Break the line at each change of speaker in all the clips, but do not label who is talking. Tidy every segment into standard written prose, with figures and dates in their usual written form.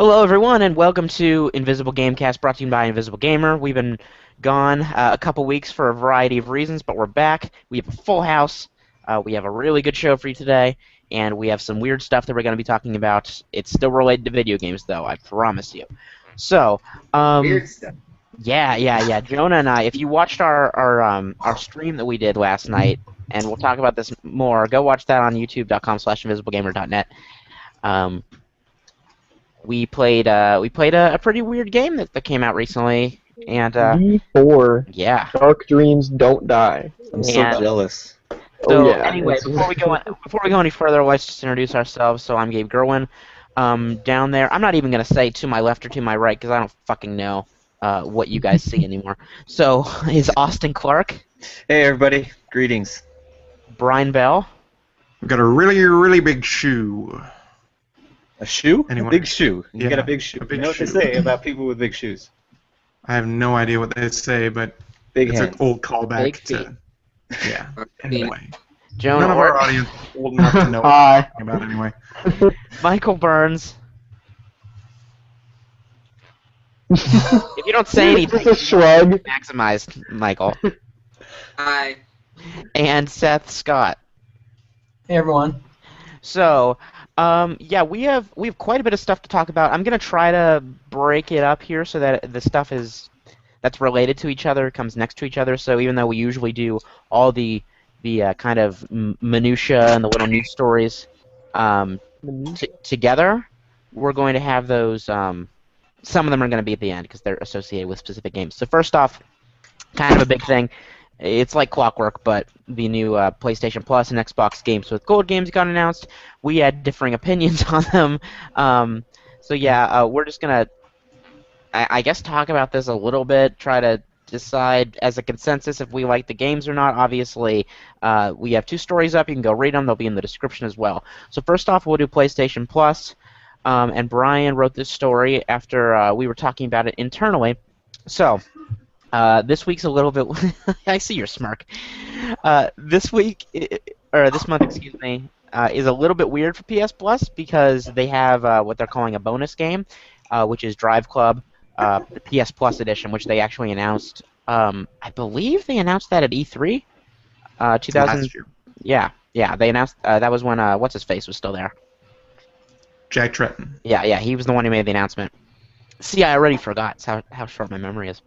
Hello, everyone, and welcome to Invisible Gamecast, brought to you by Invisible Gamer. We've been gone a couple weeks for a variety of reasons, but we're back. We have a full house. We have a really good show for you today, and we have some weird stuff that we're going to be talking about. It's still related to video games, though, I promise you. So,
Weird stuff.
yeah. Jonah and I, if you watched our stream that we did last night, and we'll talk about this more, go watch that on youtube.com/invisiblegamer.net. We played a pretty weird game that came out recently, and
D4.
yeah.
Dark dreams don't die.
I'm so
And-
jealous.
So
yeah.
anyway, before we go any further, let's just introduce ourselves. So I'm Gabe Gerwin. Down there, I'm not even gonna say to my left or to my right because I don't fucking know what you guys see anymore. So is Austin Clark,
Hey everybody, greetings.
Brian Bell,
I've got a really, really big shoe.
A shoe?
Anyway.
A big shoe. You
Yeah,
got a big shoe.
a big
You know what
shoe.
they say about people with big shoes?
I have no idea what they say, but
Big
it's
hands.
an old callback
Big
to. Yeah. Anyway,
Jonah
none of our
Orton,
audience is old enough to know what
Hi.
we're talking about anyway.
Michael Burns. If you don't say anything,
Just a shrug.
maximize Michael.
Hi.
And Seth Scott.
Hey everyone.
So, yeah, we have quite a bit of stuff to talk about. I'm gonna try to break it up here so that the stuff that's related to each other comes next to each other. So even though we usually do all the kind of minutia and the little news stories together, we're going to have those. Some of them are going to be at the end because they're associated with specific games. So first off, kind of a big thing. It's like clockwork, but the new PlayStation Plus and Xbox games with gold games got announced. We had differing opinions on them. So yeah, we're just gonna, I guess, talk about this a little bit. Try to decide as a consensus if we like the games or not. Obviously, we have two stories up. You can go read them. They'll be in the description as well. So first off, we'll do PlayStation Plus. And Brian wrote this story after we were talking about it internally. So. This week's a little bit. I see your smirk. This week, or this month, excuse me, is a little bit weird for PS Plus because they have what they're calling a bonus game, which is Drive Club, the PS Plus edition, which they actually announced. I believe they announced that at E3, 2000.
Last year.
Yeah. They announced that was when what's his face was still there.
Jack Tretton.
Yeah. He was the one who made the announcement. See, I already forgot. That's how short my memory is.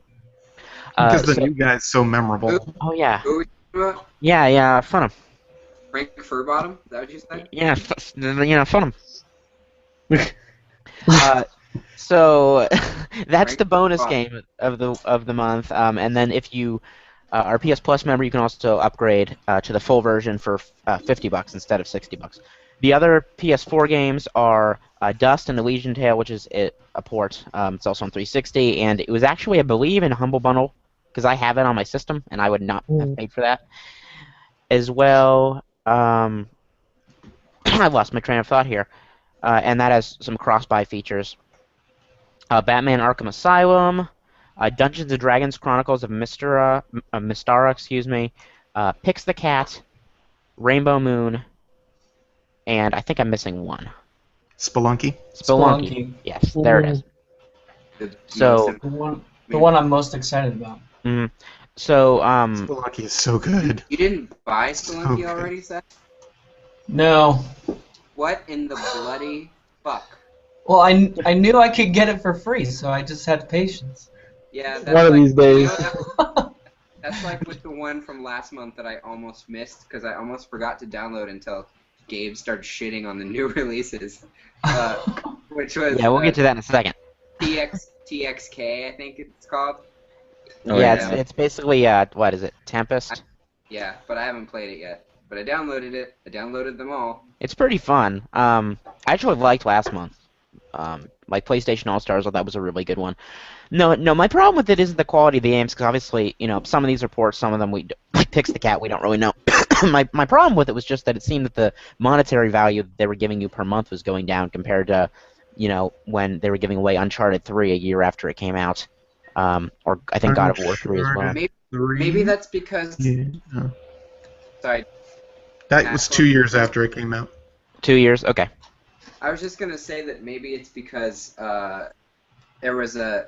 Because the new guy's so memorable.
Oh yeah.
Who are we talking about?
Yeah, fun him.
Frank Furbottom? Is that what you said?
Yeah, fun him. So that's the bonus game of the month. And then if you are a PS Plus member, you can also upgrade to the full version for $50 instead of $60. The other PS4 games are Dust and Elysian Tale, which is a port. It's also on 360, and it was actually, I believe, in a Humble Bundle because I have it on my system, and I would not have paid for that. As well, I lost my train of thought here, and that has some cross-buy features. Batman: Arkham Asylum, Dungeons and Dragons: Chronicles of Mystara, excuse me, Pix the Cat, Rainbow Moon, and I think I'm missing one.
Spelunky.
Spelunky.
Yes, there it is.
The
So-
The one I'm most excited about.
So,
Spelunky is so good.
You didn't buy Spelunky
Okay.
already, Seth?
No.
What in the bloody fuck?
Well, I knew I could get it for free, so I just had patience.
Yeah, that's
One of
like,
these days.
That's like with the one from last month that I almost missed because I almost forgot to download until Gabe started shitting on the new releases. Which was
yeah, we'll get to that in a second.
TXK, I think it's called.
Oh,
Yeah, it's basically, what is it, Tempest?
Yeah, but I haven't played it yet. But I downloaded it. I downloaded them all.
It's pretty fun. I actually liked last month. Like PlayStation All-Stars, that was a really good one. No, my problem with it isn't the quality of the games, because obviously, some of these reports, some of them, like Pix the Cat, we don't really know. my problem with it was just that it seemed that the monetary value they were giving you per month was going down compared to, when they were giving away Uncharted 3 a year after it came out. Or I think God of War 3 as well.
Maybe that's because...
Yeah.
Sorry.
That was 2 years after it came out.
2 years? Okay.
I was just gonna say that maybe it's because there was a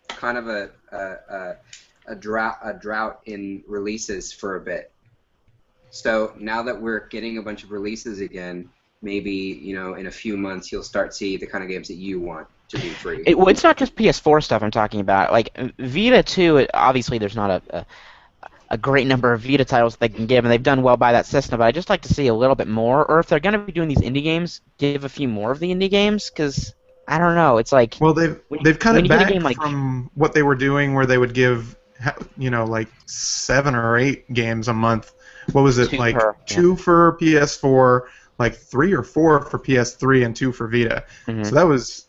kind of a drought in releases for a bit. So now that we're getting a bunch of releases again, maybe in a few months you'll start seeing the kind of games that you want to be free.
Well, it's not just PS4 stuff I'm talking about. Like Vita 2, obviously there's not a great number of Vita titles they can give, and they've done well by that system. But I'd just like to see a little bit more, or if they're going to be doing these indie games, give a few more of the indie games, because I don't know. It's like
they've cut
when
it
you get a
back
game like-
from what they were doing, where they would give like 7 or 8 games a month. What was it, like 2 for PS4, like 3 or 4 for PS3, and 2 for Vita.
Mhm.
So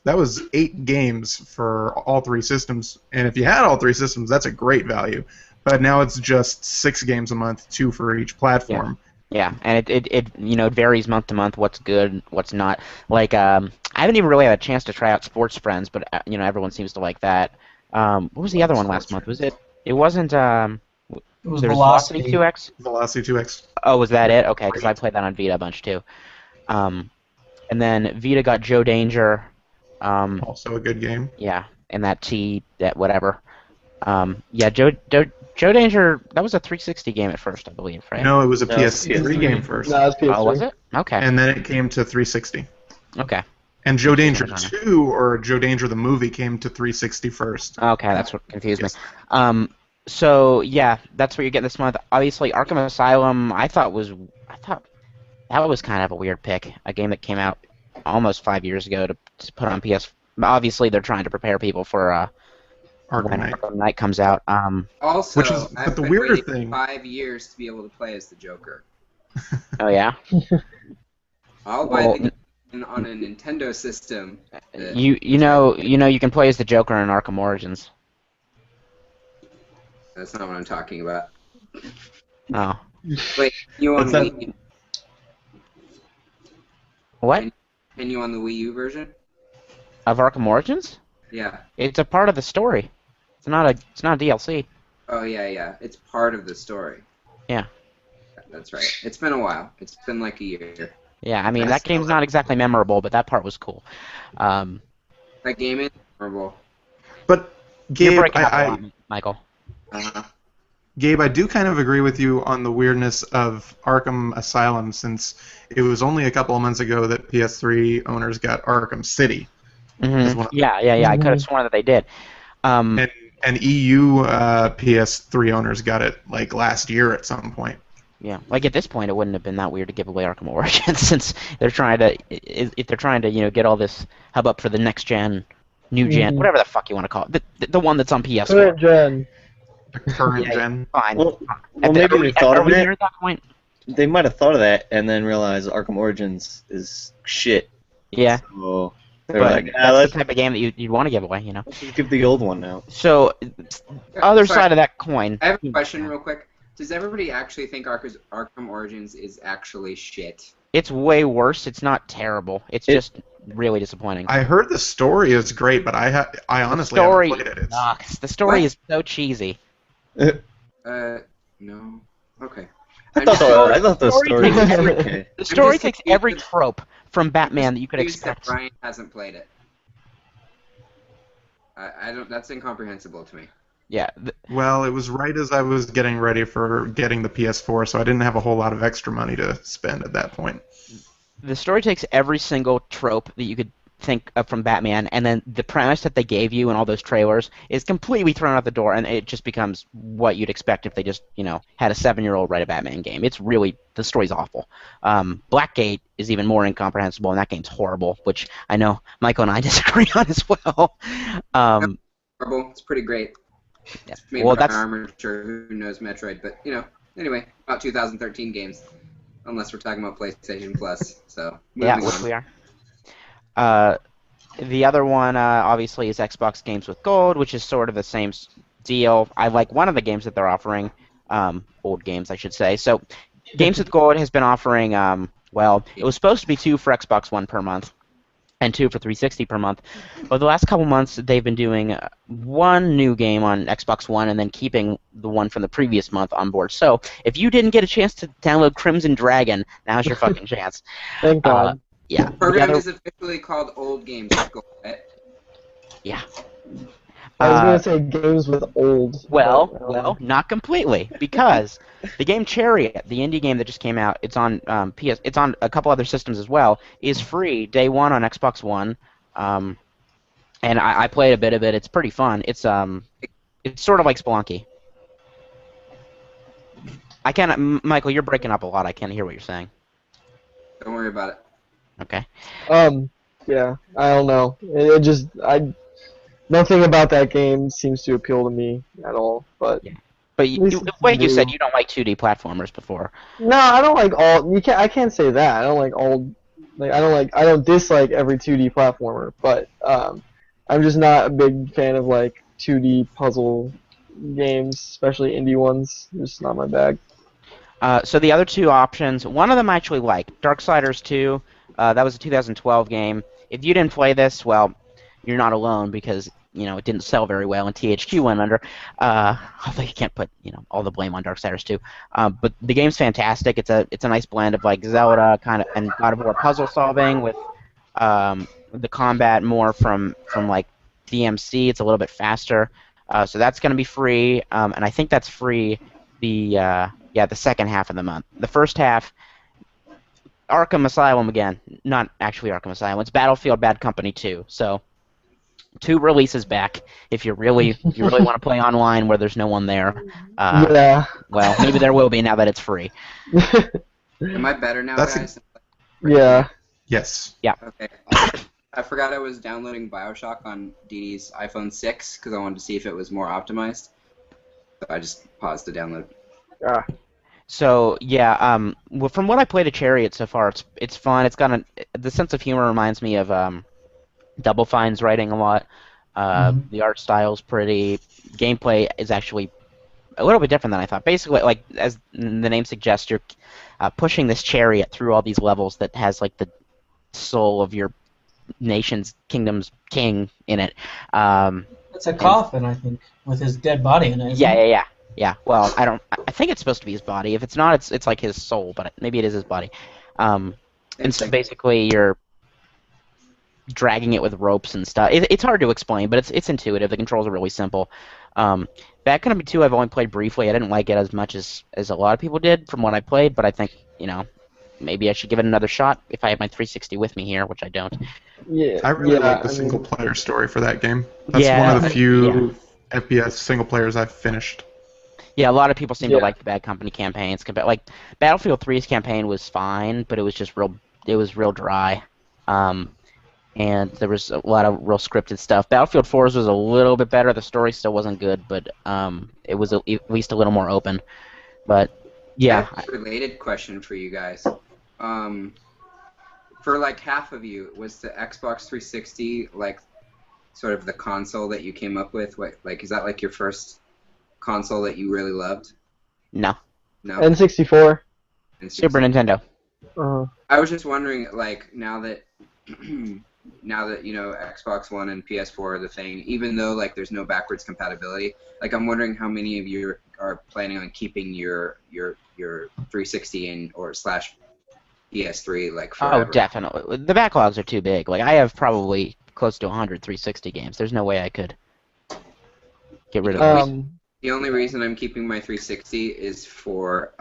that was 8 games for all 3 systems, and if you had all 3 systems, that's a great value. But now it's just 6 games a month, 2 for each platform.
Yeah, and it varies month to month what's good, what's not. Like I haven't even really had a chance to try out Sports Friends, but everyone seems to like that. What was the other one last month? Was it? It wasn't.
It was
There was
Velocity.
Velocity 2X.
Velocity 2X.
Oh, was that it? Okay, because I played that on Vita a bunch too. And then Vita got Joe Danger.
Also a good game.
Yeah, and that whatever. Yeah, Joe Danger. That was a 360 game at first, I believe, right?
No, it was a
No, it's
PS3
PS3.
game first.
No, it's PS3.
Oh, was it? Okay.
And then it came to 360.
Okay.
And Joe Danger
Yes.
2, or Joe Danger the movie, came to 360 first.
Okay, that's what confused me. So yeah, that's what you're getting this month. Obviously, Arkham Asylum. I thought that was kind of a weird pick. A game that came out almost 5 years ago to put on PS. Obviously, they're trying to prepare people for
Arkham
when
Knight.
Arkham Knight comes out.
Also,
Which is-
I've
but the
been
weirder
waiting
thing-
5 years to be able to play as the Joker.
Oh yeah.
I'll buy
Well,
the game on a Nintendo system.
You can play as the Joker in Arkham Origins.
That's not what I'm talking about.
Oh.
Wait, you on
What's that?
Wii U?
What?
Can you on the Wii U version?
Of Arkham Origins?
Yeah.
It's a part of the story. It's not a DLC.
Oh yeah. It's part of the story.
Yeah.
That's right. It's been a while. It's been like a year.
Yeah, I mean
That's
that game's not exactly memorable, but that part was cool.
That game is memorable.
But
You're
Gabe,
breaking up a
I,
lot, Michael.
Gabe, I do kind of agree with you on the weirdness of Arkham Asylum, since it was only a couple of months ago that PS3 owners got Arkham City. Is one of-
Yeah. I could have sworn that they did.
And EU PS3 owners got it like last year at some point.
Yeah, like at this point, it wouldn't have been that weird to give away Arkham Origins, since they're trying to, if they're trying to, get all this hub up for the next gen, new gen, whatever the fuck you want to call it, the one that's on PS4.
Current gen.
The current
Yeah,
gen.
Fine.
Well,
At
maybe
are
they thought
are
of
we
it.
near that point?
They might have thought of that and then realized Arkham Origins is shit.
Yeah,
So they're
but
like,
that's
let's
the type of game that you'd want to give away,
just give the old one out.
So, other
Sorry,
side of that coin.
I have a question real quick. Does everybody actually think Arkham Origins is actually shit?
It's way worse. It's not terrible. It's just really disappointing.
I heard the story is great, but I honestly
story
haven't played it.
sucks. The story
What?
is so cheesy.
No. Okay.
I thought the
story
story was
takes
okay.
The story
just
takes
confused
every
with-
trope from Batman that you could
Confused that
expect.
Brian hasn't played it. I don't. That's incomprehensible to me.
Yeah,
Well, it was right as I was getting ready for getting the PS4, so I didn't have a whole lot of extra money to spend at that point.
the story takes every single trope that you could think of from Batman, and then the premise that they gave you in all those trailers is completely thrown out the door, and it just becomes what you'd expect if they just, had a 7-year-old write a Batman game. It's really, the story's awful. Blackgate is even more incomprehensible, and that game's horrible, which I know Michael and I disagree on as well.
Horrible. It's pretty great.
Yeah.
It's made
Well,
by
that's
Armature. Who knows Metroid? But anyway, about 2013 games, unless we're talking about PlayStation Plus. So
yeah,
moving
which
on.
we are. The other one, obviously, is Xbox Games with Gold, which is sort of the same deal. I like one of the games that they're offering, old games, I should say. So, Games with Gold has been offering, it was supposed to be 2 for Xbox One per month, and 2 for 360 per month. But the last couple months, they've been doing 1 new game on Xbox One and then keeping the one from the previous month on board. So, if you didn't get a chance to download Crimson Dragon, now's your fucking chance.
Thank God.
Yeah.
Program
The
is officially called Old Games Circle, right?
yeah.
I was gonna say games with old.
Well,
but, I don't know.
not completely, because the game Chariot, the indie game that just came out, it's on it's on a couple other systems as well, is free day one on Xbox One, and I played a bit of it. It's pretty fun. It's sort of like Spelunky. I can't, Michael. You're breaking up a lot. I can't hear what you're saying.
Don't worry about it.
Okay.
Yeah, I don't know. Nothing about that game seems to appeal to me at all. But
Yeah. But
At least it's
wait, you said
new.
you don't like 2D platformers before.
no, I don't like all. I can't say that. I don't like all. I don't dislike every 2D platformer, but I'm just not a big fan of like 2D puzzle games, especially indie ones. Just not my bag.
So the other two options, one of them I actually like, Darksiders 2. That was a 2012 game. If you didn't play this, well, you're not alone because it didn't sell very well and THQ went under. Although you can't put all the blame on Darksiders 2. But the game's fantastic. It's a nice blend of like Zelda kind of and God of War puzzle solving with the combat more from like DMC. It's a little bit faster. So that's going to be free, and I think that's free the second half of the month. The first half, Arkham Asylum again, not actually Arkham Asylum. It's Battlefield Bad Company 2. So 2 releases back. If you really want to play online where there's no one there,
Yeah.
well, maybe there will be now that it's free.
Am I better now,
That's
guys?
Yeah.
Yes.
Okay. I forgot I was downloading Bioshock on DD's iPhone 6 because I wanted to see if it was more optimized. So I just paused the download.
So yeah, well, from what I played of Chariot so far, it's fun. It's got the sense of humor reminds me of Double Fine's writing a lot. The art style's pretty. Gameplay is actually a little bit different than I thought. Basically, like as the name suggests, you're pushing this chariot through all these levels that has like the soul of your nation's kingdom's king in it.
It's a coffin, I think, with his dead body in it. isn't it?
Yeah. Well, I think it's supposed to be his body. If it's not, it's like his soul, but maybe it is his body. And so basically, you're dragging it with ropes and stuff. It's hard to explain, but it's intuitive. The controls are really simple. Bad Company 2 I've only played briefly. I didn't like it as much as a lot of people did from what I played, but I think, maybe I should give it another shot if I have my 360 with me here, which I don't.
Yeah.
I really like the
I mean,
single-player story for that game. That's one of the few FPS single players I've finished.
Yeah, a lot of people seem to like the Bad Company campaigns. Like Battlefield 3's campaign was fine, but it was just real dry. And there was a lot of real scripted stuff. Battlefield 4's was a little bit better. The story still wasn't good, but it was at least a little more open. But yeah.
I have a related question for you guys. For like half of you, was the Xbox 360 like sort of the console that you came up with? Like, is that like your first console that you really loved?
No.
No.
N64.
Super Nintendo.
I was just wondering, like, now that Xbox One and PS4 are the thing, even though like there's no backwards compatibility, like I'm wondering how many of you are planning on keeping your 360 or / PS3 like forever.
Oh, definitely. The backlogs are too big. Like I have probably close to 100 360 games. There's no way I could get rid of those.
The only reason I'm keeping my 360 is for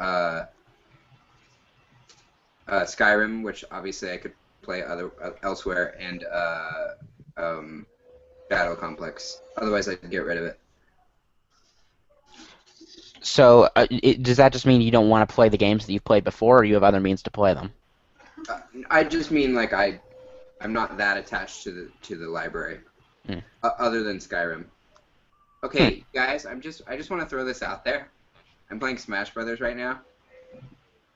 Skyrim, which obviously I could play elsewhere, and Battle Complex. Otherwise, I'd get rid of it.
So, does that just mean you don't want to play the games that you've played before, or you have other means to play them?
I just mean like I'm not that attached to the library, other than Skyrim. Okay, guys, I just want to throw this out there. I'm playing Smash Brothers right now,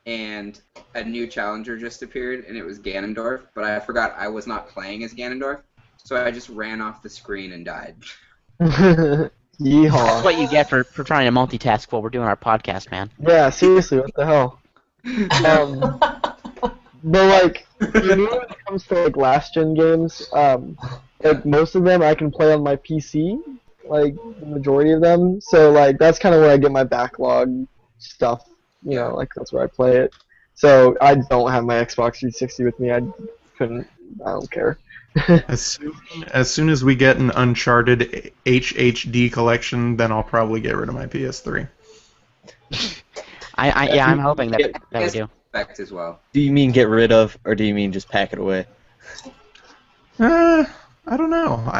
and a new challenger just appeared, and it was Ganondorf, but I forgot I was not playing as Ganondorf, so I just ran off the screen and died.
Yeehaw.
That's what you get for trying to multitask while we're doing our podcast, man.
Yeah, seriously, what the hell? But like, when it comes to like last gen games, like most of them I can play on my PC, like the majority of them. So like that's kind of where I get my backlog stuff. Like that's where I play it. So I don't have my Xbox 360 with me. I couldn't. I don't care.
As soon as we get an Uncharted HHD collection, then I'll probably get rid of my PS3.
I'm hoping that we do.
Effect as well.
Do you mean get rid of, or do you mean just pack it away?
I don't know.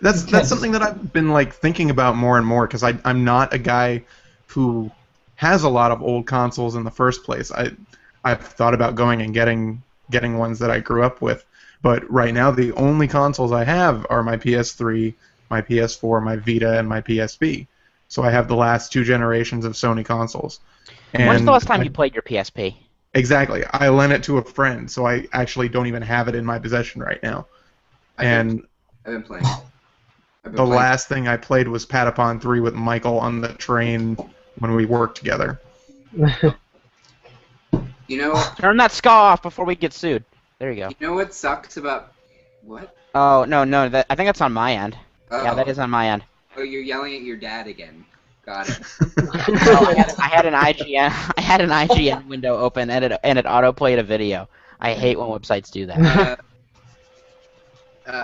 That's something that I've been like thinking about more and more because I'm not a guy who has a lot of old consoles in the first place. I've thought about going and getting ones that I grew up with, but right now the only consoles I have are my PS3, my PS4, my Vita, and my PSP. So I have the last 2 generations of Sony consoles. And
When's the last time you played your PSP?
Exactly. I lent it to a friend, so I actually don't even have it in my possession right now.
I've been playing.
The last thing I played was Patapon 3 with Michael on the train when we worked together.
You know,
Turn that ska off before we get sued. There you go.
you know what sucks about what?
Oh no, I think that's on my end.
Oh.
Yeah, that is on my end.
Oh, you're yelling at your dad again. Got it.
No, I had an IGN window open and it autoplayed a video. I hate when websites do that.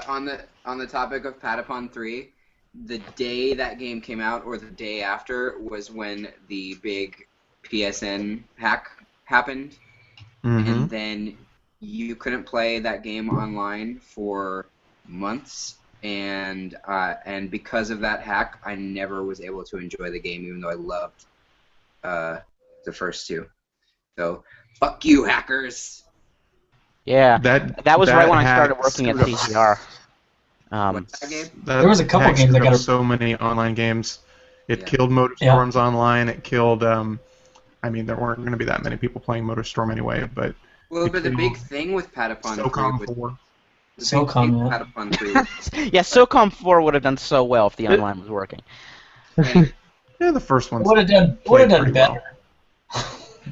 On the topic of Patapon 3, the day that game came out or the day after was when the big PSN hack happened, and then you couldn't play that game online for months. And because of that hack, I never was able to enjoy the game, even though I loved the first 2. So, fuck you, hackers.
Yeah, that was right when I started working at CCR.
What's that game?
There was a couple games that got
so many online games. It killed Motorstorms online. It killed. I mean, there weren't going to be that many people playing Motorstorm anyway, but.
Well, but the big thing with Patapon 3 was
SOCOM,
yeah, SOCOM 4 would have done so well if the online was working.
Yeah, the first one
would have done better.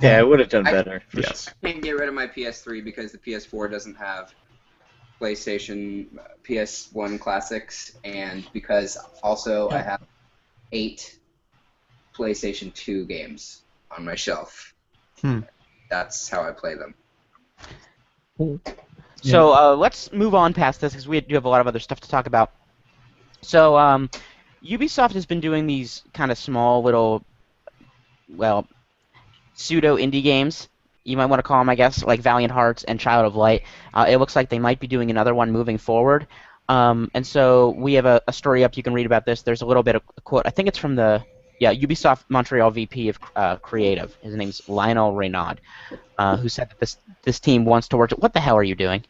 Yeah, it would have done better.
Yes.
I can't get rid of my PS3 because the PS4 doesn't have PlayStation PS1 classics, and because also I have 8 PlayStation 2 games on my shelf. That's how I play them.
So let's move on past this because we do have a lot of other stuff to talk about. So Ubisoft has been doing these kind of small little, well, pseudo indie games. You might want to call them, I guess, like Valiant Hearts and Child of Light. It looks like they might be doing another one moving forward. And so we have a story up you can read about this. There's a little bit of a quote. I think it's from the Ubisoft Montreal VP of Creative. His name's Lionel Reynaud, who said that this team wants to work. What the hell are you doing?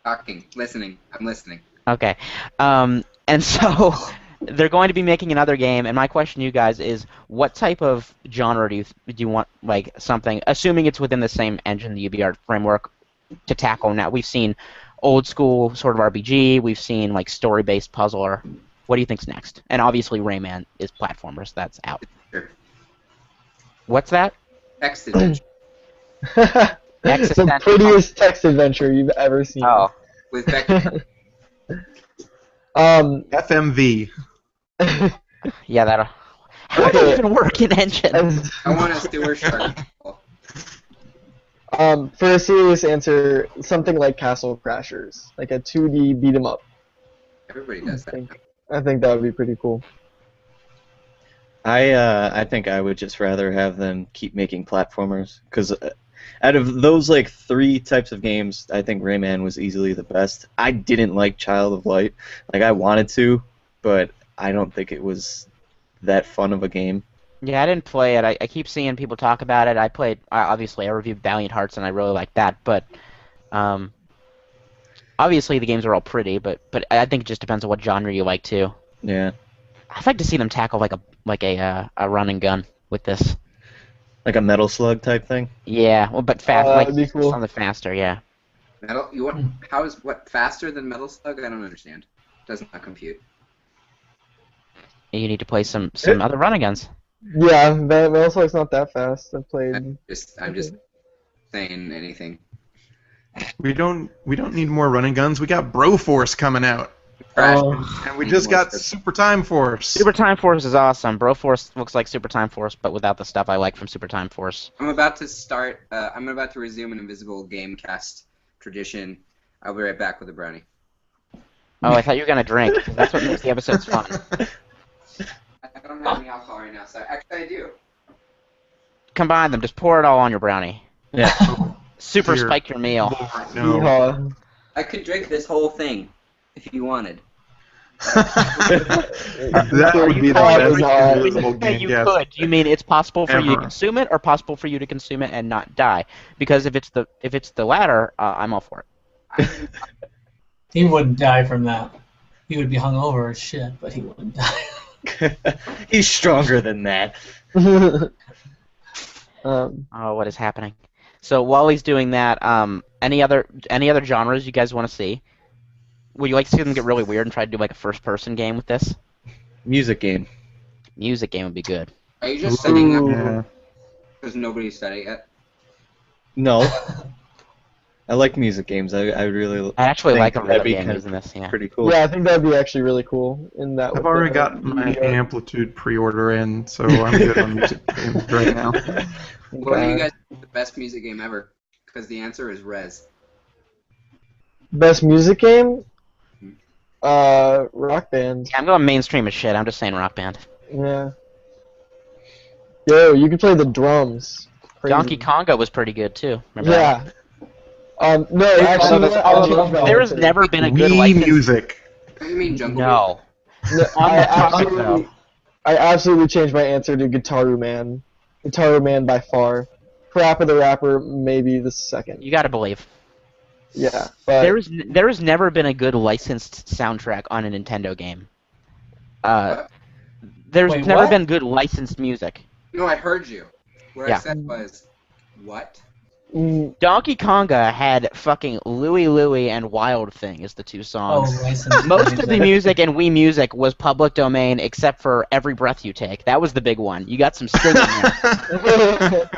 Talking, listening. I'm listening.
Okay. And so they're going to be making another game, and my question to you guys is, what type of genre do you want, like, something, assuming it's within the same engine, the UbiArt framework, to tackle now? We've seen old school sort of RPG, we've seen, like, story-based puzzler. What do you think's next? And obviously Rayman is platformers, that's out.
Sure.
What's that?
Text adventure.
The prettiest text adventure you've ever seen.
Oh.
With Becky.
FMV.
Yeah, that'll... How would that even work in engine?
I want a Stewart Shark.
For a serious answer, something like Castle Crashers, like a 2D beat 'em up.
Everybody does that.
I think that would be pretty cool.
I think I would just rather have them keep making platformers, because out of those like 3 types of games, I think Rayman was easily the best. I didn't like Child of Light. Like, I wanted to, but I don't think it was that fun of a game.
Yeah, I didn't play it. I keep seeing people talk about it. Obviously, I reviewed Valiant Hearts, and I really liked that, but obviously the games are all pretty, but I think it just depends on what genre you like, too.
Yeah.
I'd like to see them tackle like a run and gun with this.
Like a Metal Slug type thing?
Yeah, well, but fast,
that'd be cool.
something faster, yeah.
How is what faster than Metal Slug? I don't understand. Does not compute.
You need to play some other run and guns.
Yeah, Metal Slug's not that fast. I've played.
I'm just saying anything.
We don't need more running guns. We got Broforce coming out. And we just got Super Time Force.
Super Time Force is awesome. Broforce looks like Super Time Force, but without the stuff I like from Super Time Force.
I'm about to resume an Invisible Gamecast tradition I'll be right back with a brownie.
Oh, I thought you were gonna drink. 'Cause that's what makes the episodes fun.
I don't have any alcohol right now, so actually I do.
Combine them. Just pour it all on your brownie.
Yeah.
Super
Dear
spike your meal.
Lord, no.
Yeehaw.
I could drink this whole thing if you wanted.
That would be the
Probably
best
not.
Invisible
Hey, you
Gamecast.
could. Do you mean it's possible for you to
Ever.
consume it, or possible for you to consume it and not die? Because if it's the latter, I'm all for it.
He wouldn't die from that. He would be hungover as shit, but he wouldn't die.
He's stronger than that.
Oh, what is happening? So while he's doing that, any other genres you guys want to see? Would you like to see them get really weird and try to do like a first-person game with this?
Music game.
Music game would be good.
Are you just setting up
Yeah.
because nobody's said it yet?
No. I like music games. I really
I actually
think
like a
that'd
rhythm
be
game
kind
using this. Yeah.
pretty cool.
Yeah, I think that'd be actually really cool. In that.
I've already got my Amplitude pre-order in, so I'm good on music games right now.
What do you guys think the best music game ever? Because the answer is Rez.
Best music game? Rock Band.
I'm going mainstream as shit. I'm just saying Rock Band.
Yeah. Yo, you can play the drums. Crazy.
Donkey Konga was pretty good too. Remember that?
Yeah. No, actually,
There has never been a good
Wii
license.
music.
What do you mean Jungle
No.
No,
On that topic, though.
I absolutely changed my answer to Guitaru Man. Guitaru Man by far. Parappa the Rapper, maybe the second.
You gotta believe.
Yeah, but
There has never been a good licensed soundtrack on a Nintendo game. There's
Wait,
never
what?
been good licensed music.
No, I heard you. What
Yeah.
I said was, what?
Donkey Konga had fucking Louie Louie and Wild Thing as the two
Oh,
songs.
license.
Most of the music in Wii Music was public domain except for Every Breath You Take. That was the big one. You got some Sting in there.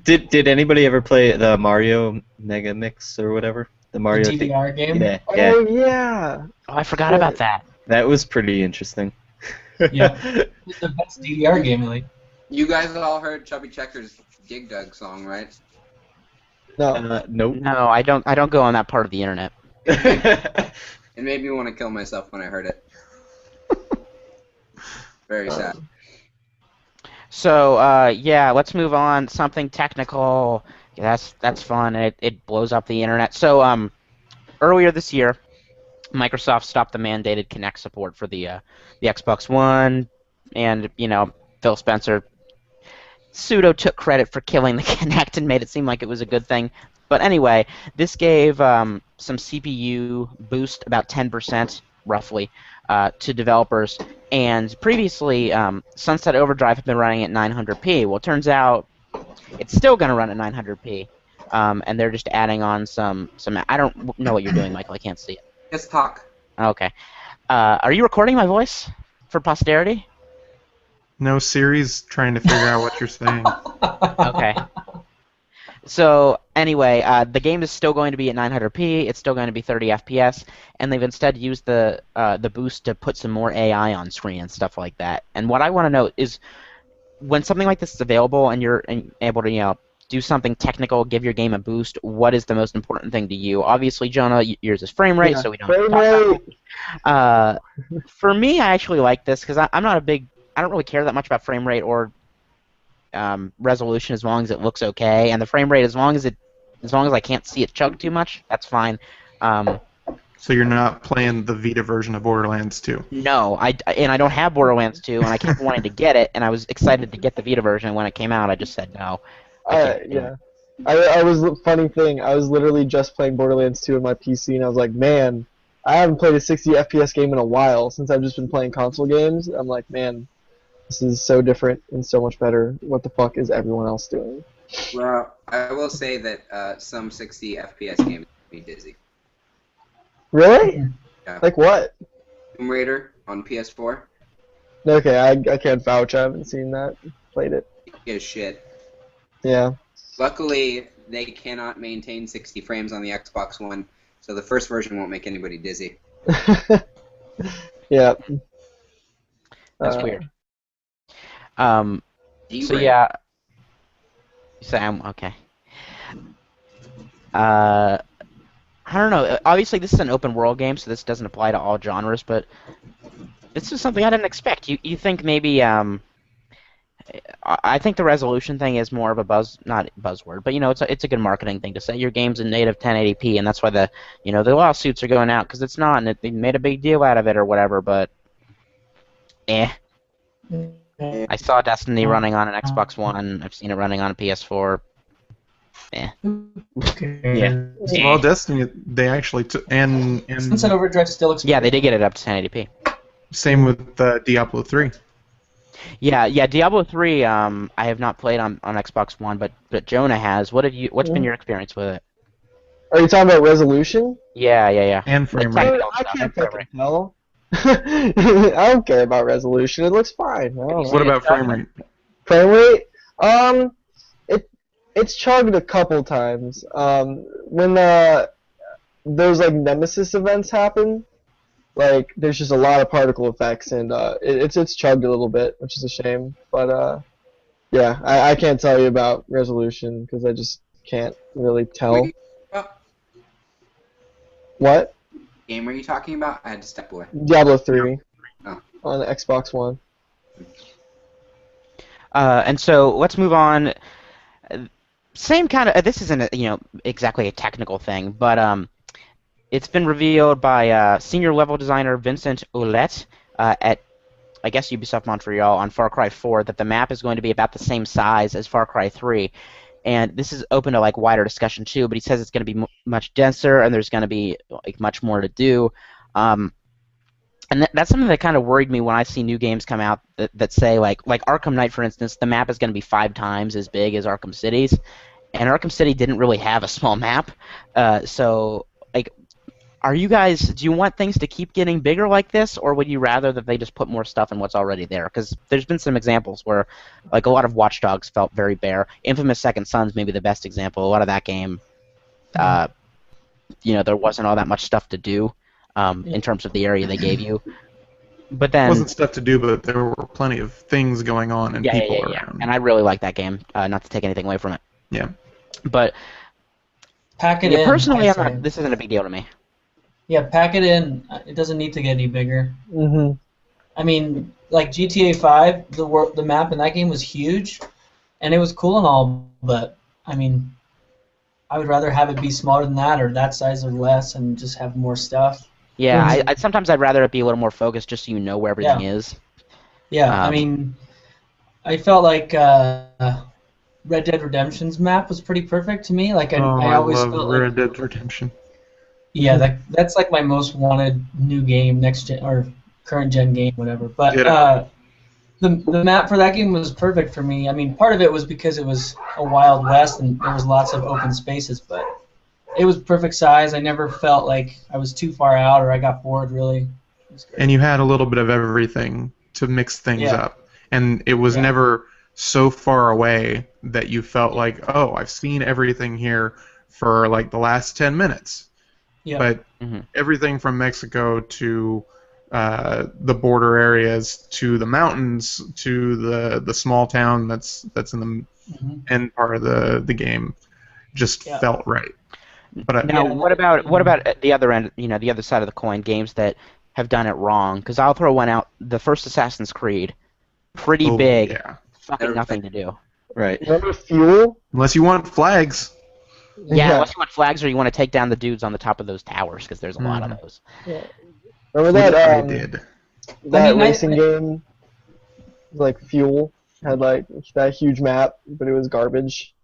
Did anybody ever play the Mario Mega Mix or whatever? The
The
Mario
DVR game?
Yeah,
oh
yeah.
yeah.
Oh, I forgot about that.
That was pretty interesting.
Yeah. It's the best DVR game, like.
You guys all heard Chubby Checker's Dig Dug song, right?
No.
Nope.
No, I don't go on that part of the internet.
It made me want to kill myself when I heard it. Very sad.
So, yeah, let's move on. Something technical. Yeah, that's fun. It blows up the internet. So, earlier this year, Microsoft stopped the mandated Kinect support for the Xbox One, and Phil Spencer pseudo took credit for killing the Kinect and made it seem like it was a good thing. But anyway, this gave some CPU boost, about 10% roughly, to developers. And previously, Sunset Overdrive had been running at 900p. Well, it turns out it's still going to run at 900p, and they're just adding on some. I don't know what you're doing, Michael. I can't see it.
Just talk.
Okay. Are you recording my voice for posterity?
No, Siri's trying to figure out what you're saying.
Okay. So anyway, the game is still going to be at 900p. It's still going to be 30 FPS, and they've instead used the boost to put some more AI on screen and stuff like that. And what I want to know is, when something like this is available and you're able to do something technical, give your game a boost, what is the most important thing to you? Obviously, Jonah, yours is frame rate, so we don't have to talk about it. For me, I actually like this because I'm not I don't really care that much about frame rate or resolution as long as it looks okay, and the frame rate as long as I can't see it chug too much, that's fine.
So you're not playing the Vita version of Borderlands 2?
No, I don't have Borderlands 2, and I kept wanting to get it, and I was excited to get the Vita version. When it came out, I just said no.
Yeah. I was funny thing. I was literally just playing Borderlands 2 on my PC, and I was like, man, I haven't played a 60 FPS game in a while since I've just been playing console games. I'm like, man, this is so different and so much better. What the fuck is everyone else doing?
Well, I will say that some 60 FPS games make me dizzy.
Really?
Yeah.
Like what?
Tomb Raider on PS4
Okay, I can't vouch. I haven't seen that. Played it.
is shit.
Yeah.
Luckily, they cannot maintain 60 frames on the Xbox One, so the first version won't make anybody dizzy.
Yeah.
That's weird. So
D-Ray.
yeah. So okay. I don't know. Obviously, this is an open world game, so this doesn't apply to all genres. But this is something I didn't expect. You think maybe I think the resolution thing is more of a not buzzword, but it's a good marketing thing to say your game's in native 1080p, and that's why the lawsuits are going out because it's not, and they made a big deal out of it or whatever. But I saw Destiny running on an Xbox One. I've seen it running on a PS4.
Yeah.
Well, Destiny, they actually and
Sunset Overdrive still looks.
Yeah, they did get it up to 1080p.
Same with Diablo 3.
Yeah, Diablo 3. I have not played on Xbox One, but Jonah has. What's been your experience with it?
Are you talking about resolution?
Yeah.
And frame
Like,
rate.
technical
I
stuff,
can't
frame
fucking
rate.
tell. I don't care about resolution. It looks fine. I don't know.
What about frame rate?
Frame rate? It's chugged a couple times. When those like Nemesis events happen, like there's just a lot of particle effects, and it's chugged a little bit, which is a shame. But yeah, I can't tell you about resolution because I just can't really tell. What?
Game are you talking about? I had to step away.
Diablo 3
Oh.
on the Xbox One.
And so let's move on. Same kind of. This isn't exactly a technical thing, but it's been revealed by senior level designer Vincent Ouellette at I guess Ubisoft Montreal on Far Cry 4 that the map is going to be about the same size as Far Cry 3. And this is open to like wider discussion too, but he says it's going to be much denser and there's going to be like much more to do. And that's something that kind of worried me when I see new games come out that say like Arkham Knight, for instance, the map is going to be 5 times as big as Arkham City's, and Arkham City didn't really have a small map. So like, do you want things to keep getting bigger like this, or would you rather that they just put more stuff in what's already there? Because there's been some examples where, like, a lot of Watch Dogs felt very bare. Infamous Second Son's maybe the best example. A lot of that game, there wasn't all that much stuff to do in terms of the area they gave you. But then
It wasn't stuff to do, but there were plenty of things going on and people around.
And I really like that game. Not to take anything away from it.
Yeah.
But
Pack it in.
personally,
I say.
this isn't a big deal to me.
Yeah, pack it in. It doesn't need to get any bigger.
Mm-hmm.
I mean, like GTA 5, the map in that game was huge, and it was cool and all, but I mean, I would rather have it be smaller than that or that size or less and just have more stuff.
Yeah, sometimes I'd rather it be a little more focused just so you know where everything is.
Yeah, I mean, I felt like Red Dead Redemption's map was pretty perfect to me. Like I always
love
felt
Red Dead Redemption.
Yeah, that's like my most wanted new game, next gen or current gen game, whatever. But the map for that game was perfect for me. I mean, part of it was because it was a Wild West and there was lots of open spaces, but it was perfect size. I never felt like I was too far out or I got bored, really. It was great.
And you had a little bit of everything to mix things up. And it was never so far away that you felt like, oh, I've seen everything here for like the last 10 minutes.
Yeah.
But everything from Mexico to the border areas to the mountains to the small town that's in the end part of the game just felt right. But
now, what about at the other end? The other side of the coin, games that have done it wrong. Because I'll throw one out. The first Assassin's Creed, pretty big, fucking nothing to do.
Right.
Remember Fuel?
Unless you want flags.
Yeah, unless you want flags or you want to take down the dudes on the top of those towers, because there's a lot of those.
Yeah. Remember that?
I did.
That racing game, like Fuel, had like that huge map, but it was garbage.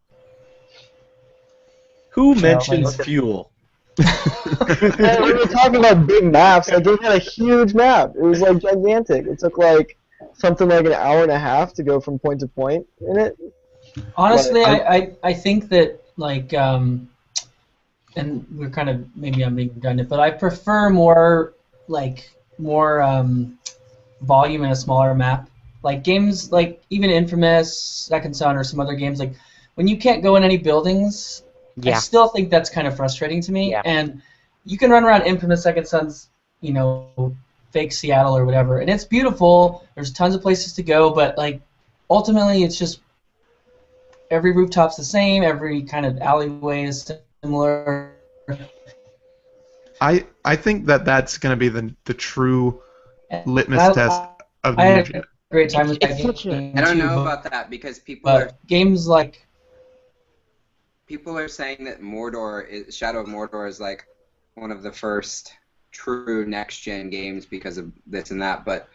Who mentions Fuel?
Man, we were talking about big maps. Like, they had a huge map. It was like gigantic. It took like something like an hour and a half to go from point to point in it.
Honestly, I think that like and we're kind of maybe I'm being redundant, but I prefer more volume in a smaller map. Like games like even Infamous, Second Son, or some other games, like when you can't go in any buildings, I still think that's kind of frustrating to me.
Yeah.
And you can run around Infamous Second Son's, fake Seattle or whatever, and it's beautiful. There's tons of places to go, but like ultimately it's just every rooftop's the same, every kind of alleyway is similar.
I think that's going to be the true litmus test of the
I
new
had
gen.
a great time with that
It's such a-
game.
I don't
too,
know about that because
but games like
people are saying that Shadow of Mordor is like one of the first true next gen games because of this and that, but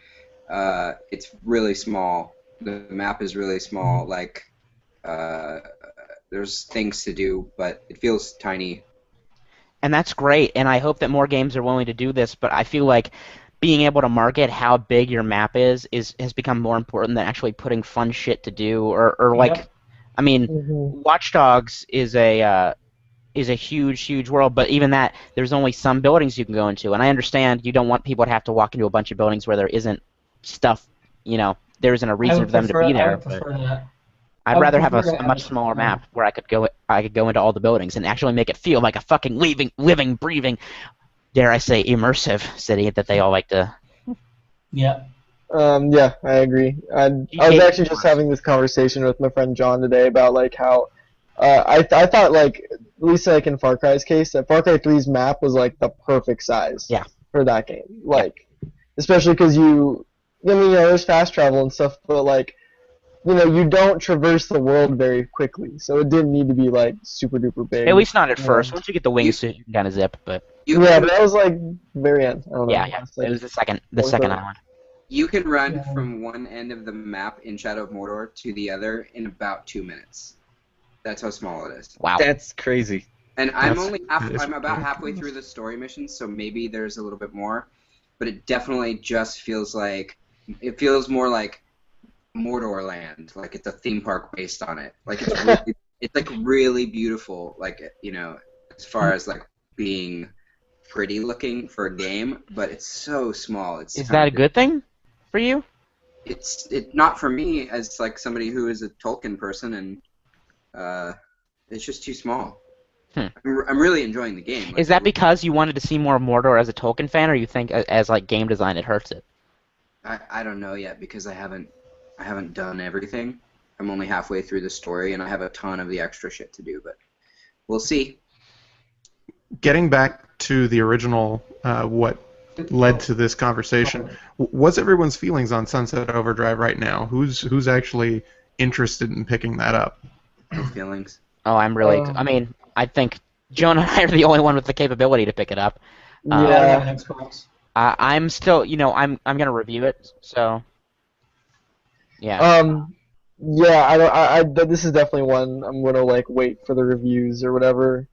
it's really small. The map is really small. Like there's things to do, but it feels tiny.
And that's great, and I hope that more games are willing to do this, but I feel like being able to market how big your map has become more important than actually putting fun shit to do, or like,
Yep.
I mean,
Mhm.
Watch Dogs is a huge world, but even that, there's only some buildings you can go into, and I understand you don't want people to have to walk into a bunch of buildings where there isn't stuff, there isn't a reason for them to be
I
there,
would
but
prefer that.
I'd
I would
rather have
prefer to
a
have
much smaller map where I could go into all the buildings and actually make it feel like a fucking living, breathing, dare I say, immersive city that they all like to.
Yeah.
Yeah, I agree. I was actually just having this conversation with my friend John today about like how I thought like at least like in Far Cry's case that Far Cry 3's map was like the perfect size
Yeah.
for that game. Like especially because there's fast travel and stuff, but like you don't traverse the world very quickly, so it didn't need to be like super duper big.
At least not at
Yeah.
first. Once you get the wingsuit, you can kind of zip. But
Yeah, but that was like very end. I don't know.
yeah,
It's like-
it was the second island.
You can run
Yeah.
from one end of the map in Shadow of Mordor to the other in about 2 minutes. That's how small it is.
Wow.
That's crazy.
And I'm
That is
about halfway
ridiculous.
through the story missions, so maybe there's a little bit more, but it definitely just feels more like Mordor Land, like it's a theme park based on it. Like it's really, it's like really beautiful, like as far as like being pretty looking for a game, but it's so small. Is
that a good thing for you?
It's not for me as like somebody who is a Tolkien person, and it's just too small. I'm really enjoying the game.
Is that because you wanted to see more of Mordor as a Tolkien fan, or you think as like game design it hurts it?
I don't know yet because I haven't done everything. I'm only halfway through the story, and I have a ton of the extra shit to do, but we'll see.
Getting back to the original, what led to this conversation, what's everyone's feelings on Sunset Overdrive right now? Who's actually interested in picking that up?
No feelings.
Oh, I'm really. I mean, I think Joan and I are the only one with the capability to pick it up.
I have
Yeah.
an Xbox.
I'm still, I'm gonna review it. So, yeah.
Yeah, I this is definitely one I'm gonna like wait for the reviews or whatever.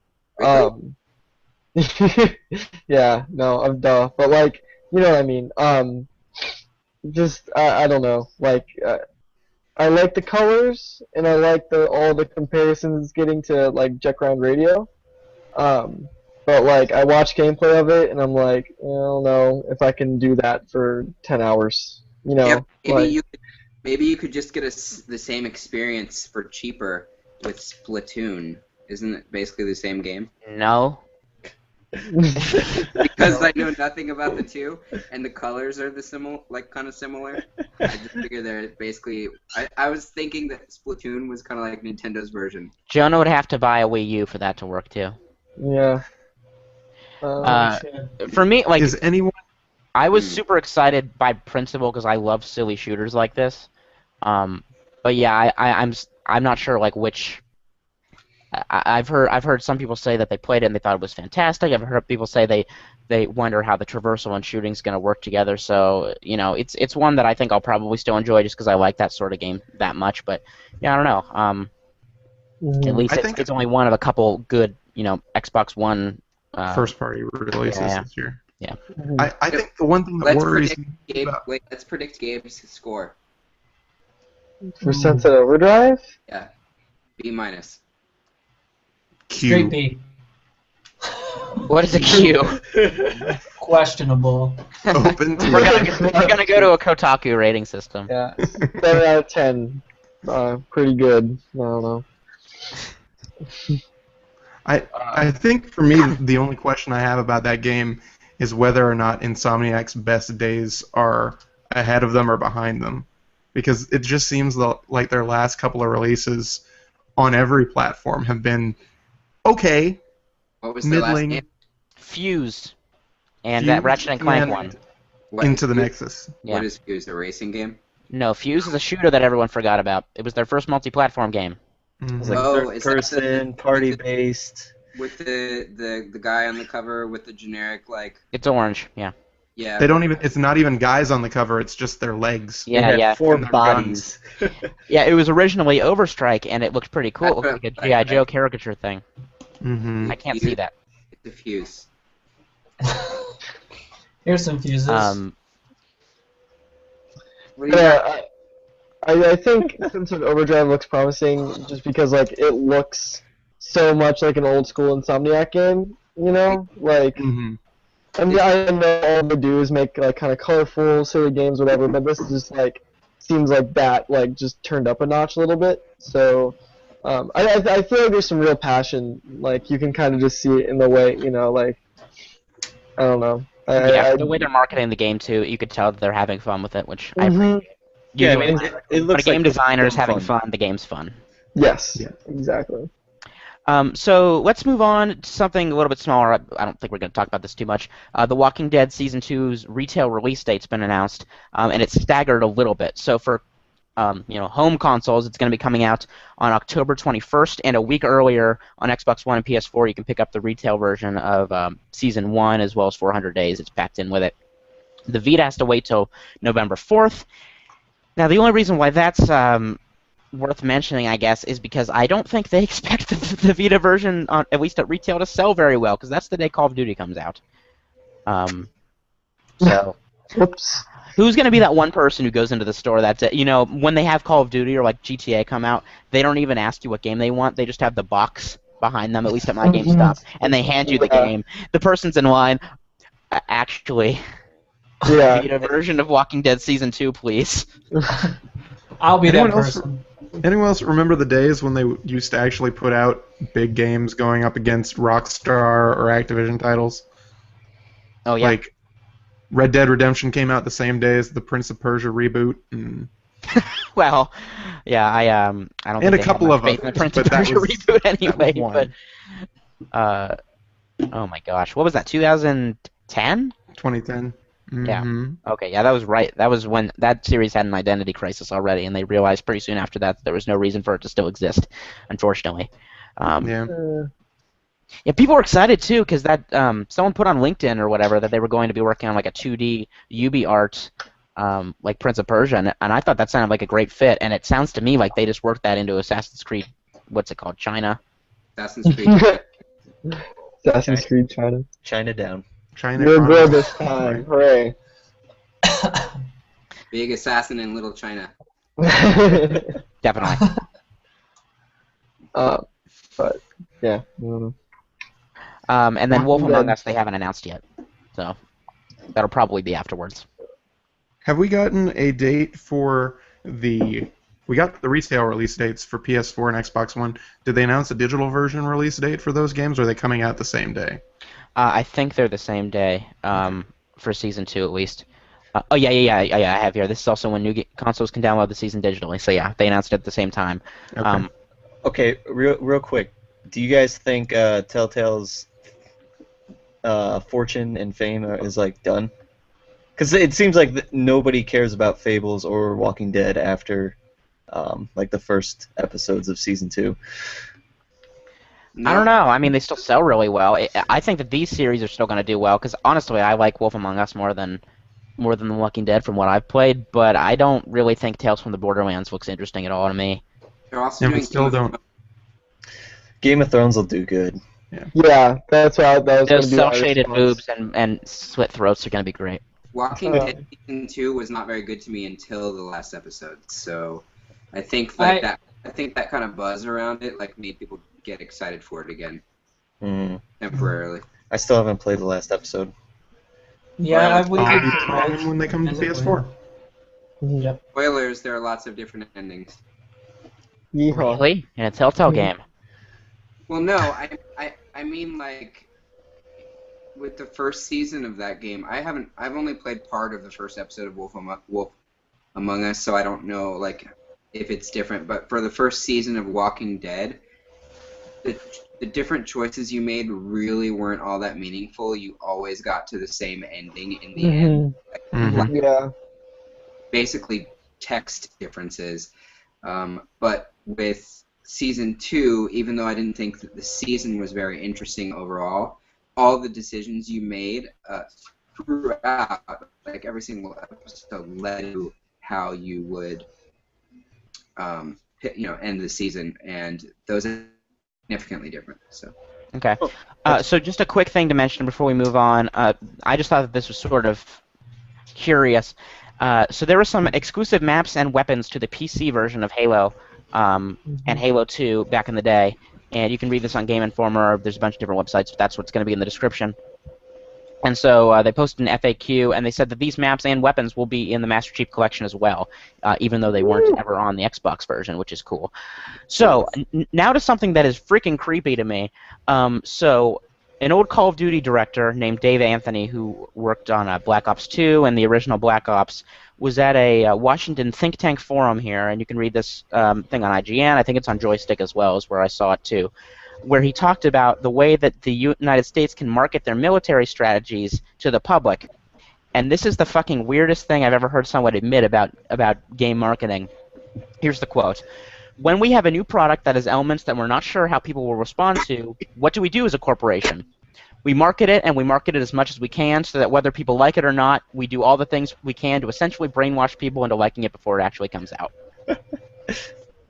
Yeah, no, I'm duh, but like, you know what I mean. Just I don't know, like I like the colors and I like all the comparisons getting to like Jet Ground Radio. But like I watched gameplay of it and I'm like, I don't know if I can do that for 10 hours.
Yeah,
like,
maybe you could just get the same experience for cheaper with Splatoon. Isn't it basically the same game?
No.
Because I know nothing about the two, and the colors are kind of similar. I just figure they're basically. I was thinking that Splatoon was kind of like Nintendo's version.
Jonah would have to buy a Wii U for that to work too.
Yeah.
For me, like,
Is anyone?
I was super excited by principle because I love silly shooters like this. But yeah, I'm not sure like which. I've heard some people say that they played it and they thought it was fantastic. I've heard people say they wonder how the traversal and shooting is going to work together. So it's one that I think I'll probably still enjoy just because I like that sort of game that much. But yeah, I don't know. At least it's only one of a couple good Xbox One
first party releases this year.
Yeah.
I think the one thing that worries me
let's predict Gabe's score.
For Sunset Overdrive?
Yeah. B-.
Straight B.
What is a Q?
Questionable.
Open to
We're gonna go to a Kotaku rating system.
Yeah. 7 out of 10. Pretty good. I don't know.
I think for me the only question I have about that game is whether or not Insomniac's best days are ahead of them or behind them, because it just seems like their last couple of releases on every platform have been okay.
What was the last
middling.
game?
Fuse. and that Ratchet and Clank
and
one.
What,
Into the
Fuse-
Nexus.
Yeah.
What is Fuse, a racing game?
No, Fuse is a shooter that everyone forgot about. It was their first multi-platform game.
It's
Mhm.
like
Oh,
third
is that
person, party based.
With the guy on the cover with the generic, like,
It's orange. Yeah.
yeah.
They don't even. It's not even guys on the cover. It's just their legs.
It
Yeah,
had
yeah.
4
And their
bodies.
Yeah, it was originally Overstrike, and it looked pretty cool. It
That's
looked like a
what-
G.I. Joe caricature thing.
Mm-hmm.
I can't see that.
It's a Fuse.
Here's some fuses.
What do you got?
Yeah, I think Sunset Overdrive looks promising just because like it looks so much like an old school Insomniac game, you know? Like
Mm-hmm.
I mean, I know all they do is make like kind of colorful, silly games, whatever, but this is just like seems like that like just turned up a notch a little bit. So I feel like there's some real passion. Like you can kind of just see it in the way, you know, like I don't know.
Yeah, the way they're marketing the game too, you could tell that they're having fun with it, which I
Mhm.
Yeah, I
usually
mean, it looks
when a game
like
designer's
fun.
having fun, the game's fun.
Yes,
Yeah.
exactly.
So let's move on to something a little bit smaller. I don't think we're going to talk about this too much. The Walking Dead Season 2's retail release date's been announced, and it's staggered a little bit. So for home consoles, it's going to be coming out on October 21st, and a week earlier on Xbox One and PS4, you can pick up the retail version of Season 1 as well as 400 Days. It's packed in with it. The Vita has to wait till November 4th. Now, the only reason why that's worth mentioning, I guess, is because I don't think they expect the Vita version, at least at retail, to sell very well, because that's the day Call of Duty comes out. So,
Whoops.
who's going to be that one person who goes into the store that day? You know, when they have Call of Duty or like GTA come out, they don't even ask you what game they want. They just have the box behind them, at least at my GameStop, and they hand you the
Yeah.
game. The person's in line. Actually,
Yeah.
Vita version of Walking Dead Season 2, please.
I'll be that
Anyone else-
person.
Anyone else remember the days when they used to actually put out big games going up against Rockstar or Activision titles?
Oh, yeah.
Like, Red Dead Redemption came out the same day as the Prince of Persia reboot. And
Well, yeah, I don't.
And
think
a
they
couple
have
of
much faith in the
others,
Prince of
but that
Persia
was-
reboot
that was
anyway.
one.
But oh my gosh, what was that? 2010?
2010.
Yeah.
Mhm.
Okay, yeah, that was right. That was when that series had an identity crisis already, and they realized pretty soon after that there was no reason for it to still exist, unfortunately.
Yeah.
Yeah, people were excited too because that someone put on LinkedIn or whatever that they were going to be working on like a 2D UB art like Prince of Persia, and I thought that sounded like a great fit, and it sounds to me like they just worked that into Assassin's Creed. What's it called? China.
Assassin's Creed.
Assassin's Creed China.
China down.
China.
You're good
Chronicles.
this time. Hooray.
Big assassin in Little China.
Definitely.
But yeah. I don't know.
And then Wolf
Walking
Among
Dead.
Us they haven't announced yet, so that'll probably be afterwards.
Have we gotten a date for the... We got the retail release dates for PS4 and Xbox One. Did they announce a digital version release date for those games, or are they coming out the same day?
I think they're the same day for Season 2 at least. Yeah, I have here. This is also when new consoles can download the season digitally, so yeah, they announced it at the same time.
Okay.
Okay, real quick. Do you guys think Telltale's fortune and fame is like done? Because it seems like nobody cares about Fables or Walking Dead after like the first episodes of season 2.
No.
I don't know. I mean, they still sell really well. I think that these series are still going to do well because honestly, I like Wolf Among Us more than The Walking Dead from what I've played. But I don't really think Tales from the Borderlands looks interesting at all to me.
They're also
And we
doing
still don't.
Game of Thrones will do good.
Yeah, that's what that was going
Those
to be my
cel-shaded
response.
boobs and slit throats are going to be great.
Walking Dead Season 2 was not very good to me until the last episode, so I think that kind of buzz around it like made people get excited for it again temporarily.
I still haven't played the last episode.
Yeah, I
I'll
waited.
be playing when they come to PS4.
Yep.
Spoilers: there are lots of different endings.
Yeehaw.
Really? In a Telltale game.
Well, no, I mean like with the first season of that game, I've only played part of the first episode of Wolf Among Us, so I don't know like if it's different. But for the first season of Walking Dead, the different choices you made really weren't all that meaningful. You always got to the same ending in the end. Like,
Yeah.
basically text differences. But with Season 2, even though I didn't think that the season was very interesting overall, all the decisions you made throughout, like every single episode, led to how you would end the season, and those are significantly different. So.
Okay. So just a quick thing to mention before we move on. I just thought that this was sort of curious. So there were some exclusive maps and weapons to the PC version of Halo and Halo 2 back in the day, and you can read this on Game Informer. There's a bunch of different websites, but that's what's going to be in the description. And so they posted an FAQ, and they said that these maps and weapons will be in the Master Chief Collection as well, even though they weren't ever on the Xbox version, which is cool. So now to something that is freaking creepy to me. So an old Call of Duty director named Dave Anthony, who worked on Black Ops 2 and the original Black Ops, was at a Washington think tank forum here, and you can read this thing on IGN. I think it's on Joystick as well, is where I saw it too, where he talked about the way that the United States can market their military strategies to the public. And this is the fucking weirdest thing I've ever heard someone admit about game marketing. Here's the quote. When we have a new product that has elements that we're not sure how people will respond to, what do we do as a corporation? We market it, and we market it as much as we can so that whether people like it or not, we do all the things we can to essentially brainwash people into liking it before it actually comes out.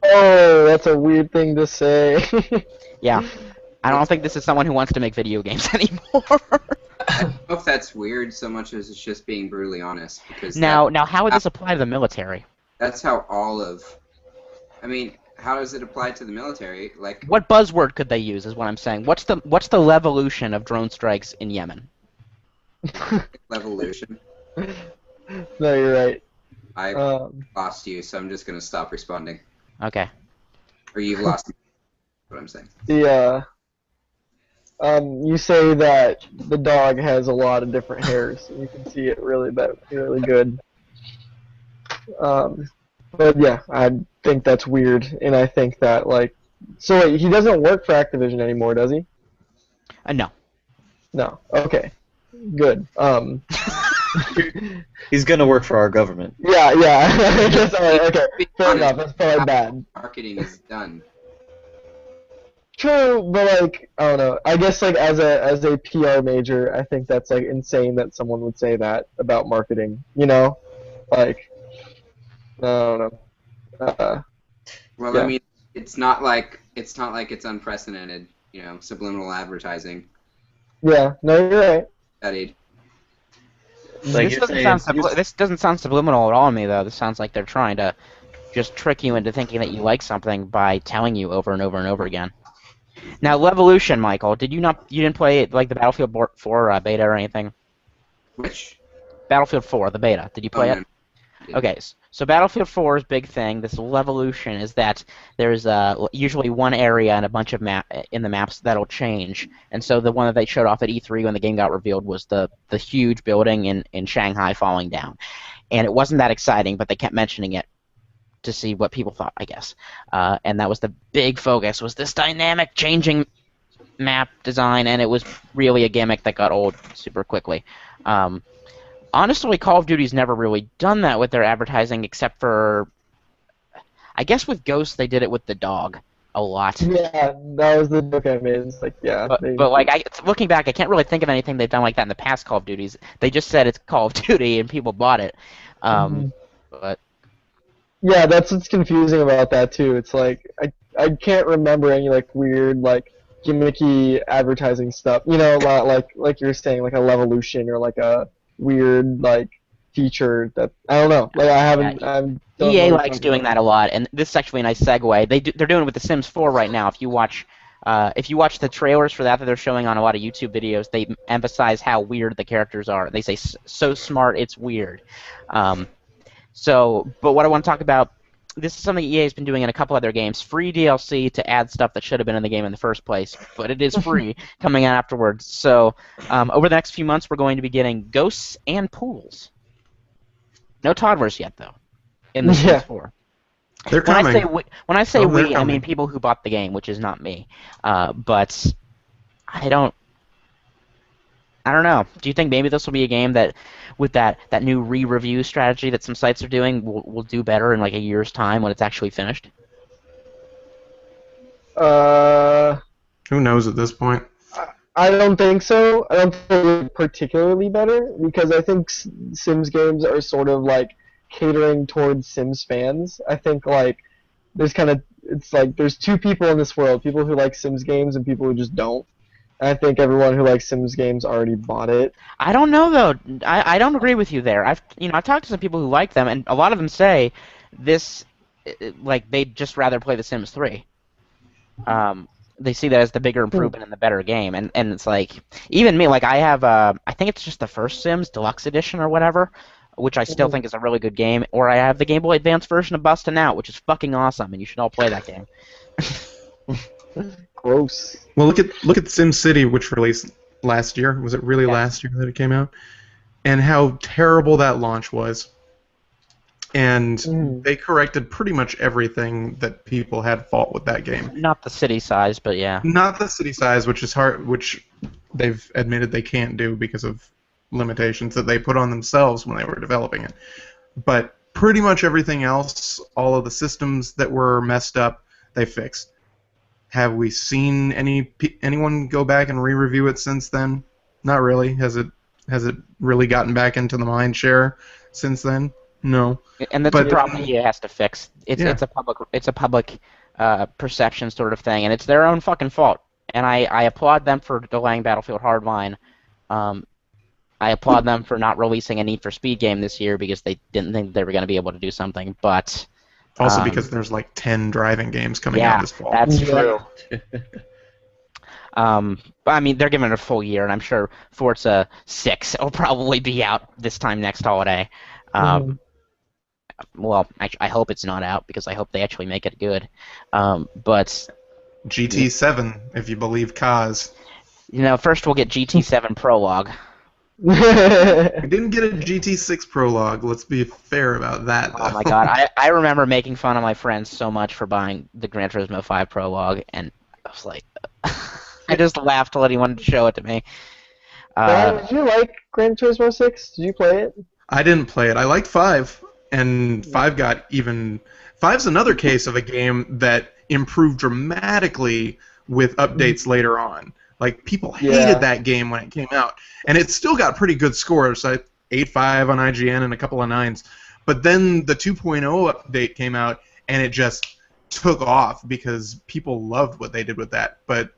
Oh, that's a weird thing to say.
Yeah. I don't think this is someone who wants to make video games anymore.
I don't know if that's weird so much as it's just being brutally honest. Because
now, how would this apply to the military?
That's how how does it apply to the military? Like,
what buzzword could they use? Is what I'm saying. What's the levolution of drone strikes in Yemen?
Levolution.
No, you're right.
I lost you, so I'm just gonna stop responding.
Okay.
Or you've lost me. What I'm saying.
Yeah. You say that the dog has a lot of different hairs, and you can see it really good. But yeah, I think that's weird, and I think that so wait, he doesn't work for Activision anymore, does he?
No.
No. Okay. Good.
He's gonna work for our government.
Yeah. Just, okay. Fair enough. That's probably bad.
Marketing is done.
True, but I don't know. I guess as a PR major, I think that's insane that someone would say that about marketing. You know, I don't know.
Well,
yeah.
I mean, it's not like it's unprecedented. You know, subliminal advertising.
Yeah. No, you're right.
Studied.
This doesn't sound subliminal at all to me, though. This sounds like they're trying to just trick you into thinking that you like something by telling you over and over and over again. Now, Levolution, Michael, you didn't play the Battlefield 4 beta or anything?
Which?
Battlefield 4, the beta. Did you play it? Okay, so Battlefield 4's big thing, this Levolution, is that there's usually one area and a bunch of in the maps that'll change. And so the one that they showed off at E3 when the game got revealed was the huge building in Shanghai falling down. And it wasn't that exciting, but they kept mentioning it to see what people thought, I guess. And that was the big focus, was this dynamic changing map design, and it was really a gimmick that got old super quickly. Honestly, Call of Duty's never really done that with their advertising, except for, I guess with Ghosts they did it with the dog a lot.
Yeah, that was the joke I made. It's yeah.
But looking back, I can't really think of anything they've done like that in the past Call of Duties. They just said it's Call of Duty and people bought it. But
yeah, that's what's confusing about that too. It's I can't remember any weird gimmicky advertising stuff. You know, like you're saying, a Levolution or a weird feature that I don't know. I haven't.
EA likes doing that a lot, and this is actually a nice segue. They're doing it with The Sims 4 right now. If you watch the trailers for that they're showing on a lot of YouTube videos, they emphasize how weird the characters are. They say so smart it's weird. But what I want to talk about, this is something EA has been doing in a couple other games. Free DLC to add stuff that should have been in the game in the first place, but it is free coming out afterwards. So over the next few months, we're going to be getting Ghosts and Pools. No toddlers yet, though, in the Sims 4.
They're coming.
When I say
they're
we, I
coming.
mean people who bought the game, which is not me. But I don't know. Do you think maybe this will be a game that, with that new re-review strategy that some sites are doing, will do better in like a year's time when it's actually finished?
Who knows at this point?
I don't think so. I don't think it's particularly better because I think Sims games are sort of like catering towards Sims fans. I think like it's like there's two people in this world: people who like Sims games and people who just don't. I think everyone who likes Sims games already bought it.
I don't know though. I don't agree with you there. I've talked to some people who like them, and a lot of them say this, like they'd just rather play The Sims 3. They see that as the bigger improvement and the better game, and it's like even me, like I have I think it's just the first Sims Deluxe Edition or whatever, which I still think is a really good game, or I have the Game Boy Advance version of Bustin' Out, which is fucking awesome, and you should all play that game.
Gross.
Well, look at Sim City, which released last year. Was it really last year that it came out? And how terrible that launch was. And they corrected pretty much everything that people had fault with that game.
Not the city size, but yeah.
Not the city size, which is hard, which they've admitted they can't do because of limitations that they put on themselves when they were developing it. But pretty much everything else, all of the systems that were messed up, they fixed. Have we seen anyone go back and re-review it since then? Not really. Has it really gotten back into the mind share since then? No.
And that's a problem he has to fix. It's a public perception sort of thing, and it's their own fucking fault. And I applaud them for delaying Battlefield Hardline. I applaud them for not releasing a Need for Speed game this year because they didn't think they were going to be able to do something. But
also because there's like 10 driving games coming out this fall.
That's true. But I mean, they're giving it a full year, and I'm sure Forza 6 will probably be out this time next holiday. Well, I hope it's not out because I hope they actually make it good. But
GT7, if you believe Kaz.
First we'll get GT7 Prologue.
We didn't get a GT6 Prologue. Let's be fair about that, though.
Oh my god, I remember making fun of my friends so much for buying the Gran Turismo 5 Prologue, and I was like, I just laughed till anyone would show it to me.
Did you like Gran Turismo 6? Did you play it?
I didn't play it. I liked 5, and 5 got even... 5's another case of a game that improved dramatically with updates later on. Like, people hated that game when it came out. And it still got pretty good scores, like 8.5 on IGN and a couple of 9s. But then the 2.0 update came out, and it just took off because people loved what they did with that. But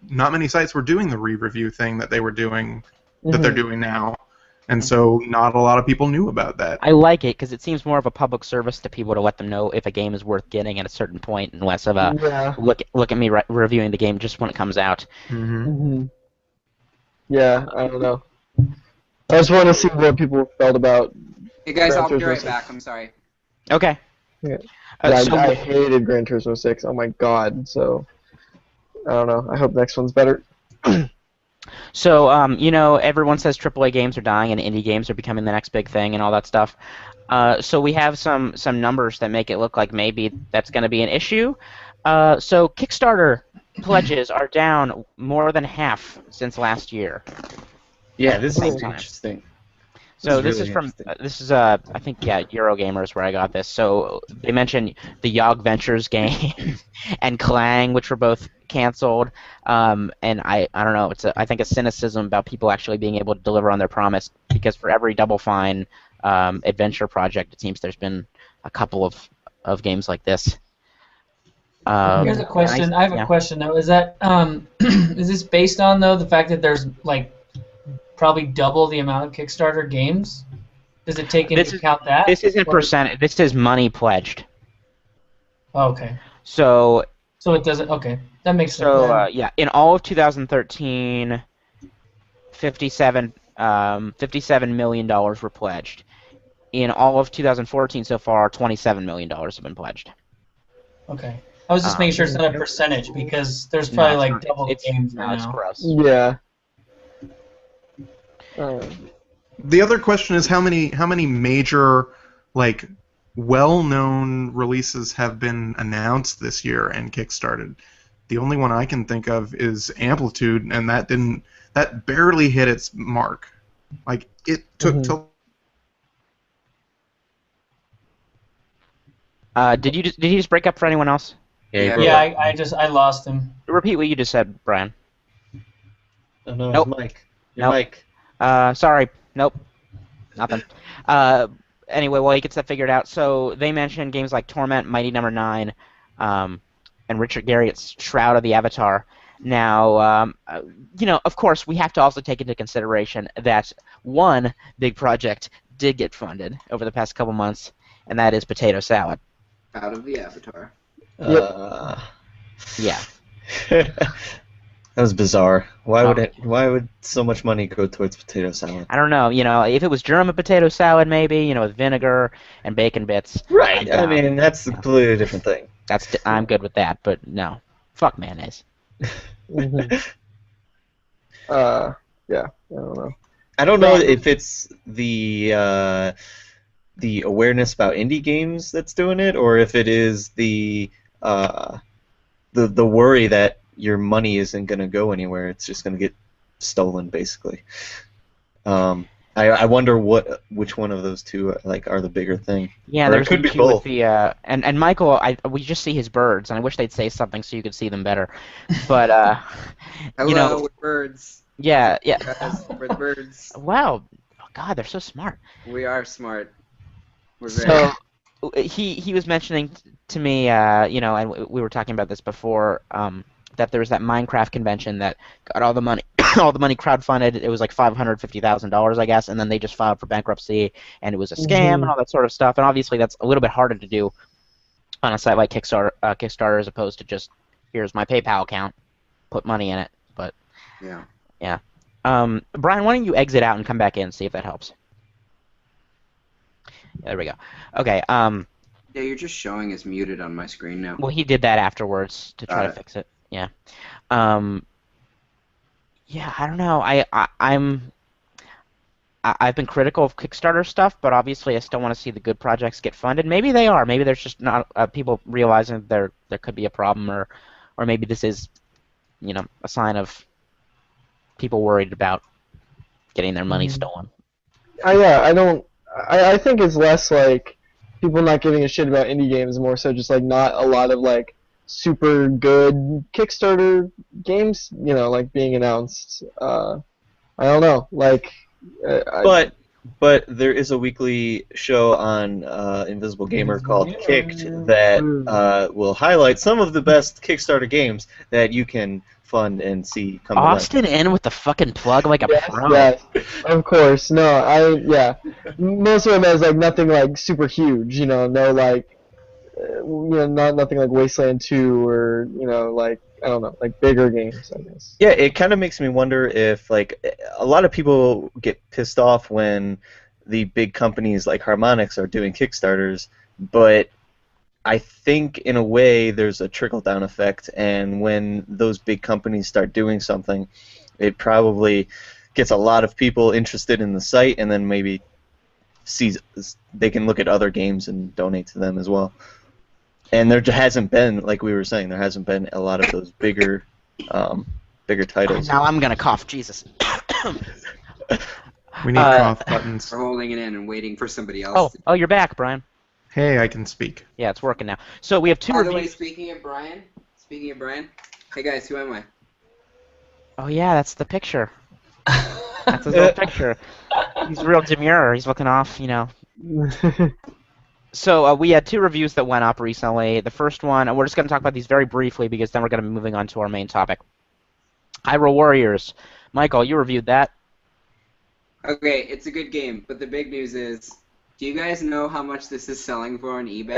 not many sites were doing the re-review thing that they were doing, that they're doing now. And so not a lot of people knew about that.
I like it because it seems more of a public service to people to let them know if a game is worth getting at a certain point, and less of a look at me reviewing the game just when it comes out.
Yeah, I don't know. I just want to see what people felt about.
Hey guys, I'll be right back. I'm sorry.
Okay.
Yeah. I hated Gran Turismo 6. Oh my god. So I don't know. I hope next one's better.
So, everyone says AAA games are dying and indie games are becoming the next big thing and all that stuff. So we have some numbers that make it look like maybe that's going to be an issue. So Kickstarter pledges are down more than half since last year.
Yeah, this is interesting.
So this is from I think Eurogamer is where I got this. So they mentioned the Yog Ventures game and Clang, which were both canceled. And I don't know. I think a cynicism about people actually being able to deliver on their promise, because for every Double Fine adventure project, it seems there's been a couple of games like this.
Here's a question. I have a question though. Is that is this based on though the fact that there's like probably double the amount of Kickstarter games? Does it take into account that?
This isn't percent. This is money pledged.
Oh, okay.
So
it doesn't. Okay, that makes sense.
So in all of 2013, $57 million were pledged. In all of 2014 so far, $27 million have been pledged.
Okay. I was just making sure it's not a percentage, because there's probably like double the games right now.
It's gross.
Yeah.
The other question is how many major like well-known releases have been announced this year and kickstarted. The only one I can think of is Amplitude, and that barely hit its mark. Like, it took till.
Did he just break up for anyone else?
Yeah, I lost him.
Repeat what you just said, Brian.
Oh no,
Nope.
it's Mike.
Nope.
Mike.
Sorry. Nope. Nothing. Anyway, well, he gets that figured out. So they mentioned games like Torment, Mighty Number 9, and Richard Garriott's Shroud of the Avatar. Now, of course, we have to also take into consideration that one big project did get funded over the past couple months, and that is Potato Salad.
Out of the Avatar.
Yeah.
That was bizarre. Why would so much money go towards potato salad?
I don't know. If it was German potato salad, maybe, with vinegar and bacon bits.
Right. I mean, that's a completely different thing.
I'm good with that, but no. Fuck mayonnaise.
Yeah, I don't know.
I don't know if it's the awareness about indie games that's doing it, or if it is the worry that your money isn't going to go anywhere. It's just going to get stolen, basically. I wonder which one of those two are the bigger thing.
Yeah,
or
there's
it could be
two
both.
With the and Michael, we just see his birds, and I wish they'd say something so you could see them better. But
Hello, we're birds.
Yeah.
Guys, we're the birds.
Wow, God, they're so smart.
We are smart. We're very.
So he was mentioning to me, and we were talking about this before, that there was that Minecraft convention that got all the money crowdfunded. It was like $550,000, I guess, and then they just filed for bankruptcy, and it was a scam and all that sort of stuff. And obviously, that's a little bit harder to do on a site like Kickstarter, as opposed to just here's my PayPal account, put money in it. But yeah. Brian, why don't you exit out and come back in, see if that helps. Yeah, there we go. Okay.
Yeah, you're just showing as muted on my screen now.
Well, he did that afterwards to try to fix it. Yeah. Yeah, I don't know. I've been critical of Kickstarter stuff, but obviously I still want to see the good projects get funded. Maybe they are. Maybe there's just not people realizing there could be a problem, or maybe this is, a sign of people worried about getting their money stolen.
I think it's less like people not giving a shit about indie games, more so just not a lot of super good Kickstarter games, being announced. I don't know,
But there is a weekly show on Invisible Gamer called Kicked that will highlight some of the best Kickstarter games that you can fund and see come
Austin in with the fucking plug like a pro.
Yes, of course. No, most of them has nothing super huge, no nothing like Wasteland 2 or I don't know, bigger games, I guess.
Yeah, it kind of makes me wonder if a lot of people get pissed off when the big companies like Harmonix are doing Kickstarters, but I think in a way there's a trickle-down effect, and when those big companies start doing something, it probably gets a lot of people interested in the site, and then maybe they can look at other games and donate to them as well. And there hasn't been, like we were saying, there hasn't been a lot of those bigger titles.
Now I'm gonna cough, Jesus.
We need cough buttons.
We're holding it in and waiting for somebody else.
Oh, you're back, Brian.
Hey, I can speak.
Yeah, it's working now. So we have two
By the
reviews.
way, speaking of Brian, hey guys, who am I?
Oh yeah, that's the picture. That's his little picture. He's real demure. He's looking off, So we had two reviews that went up recently. The first one, and we're just going to talk about these very briefly because then we're going to be moving on to our main topic. Hyrule Warriors. Michael, you reviewed that.
Okay, it's a good game, but the big news is, do you guys know how much this is selling for on eBay?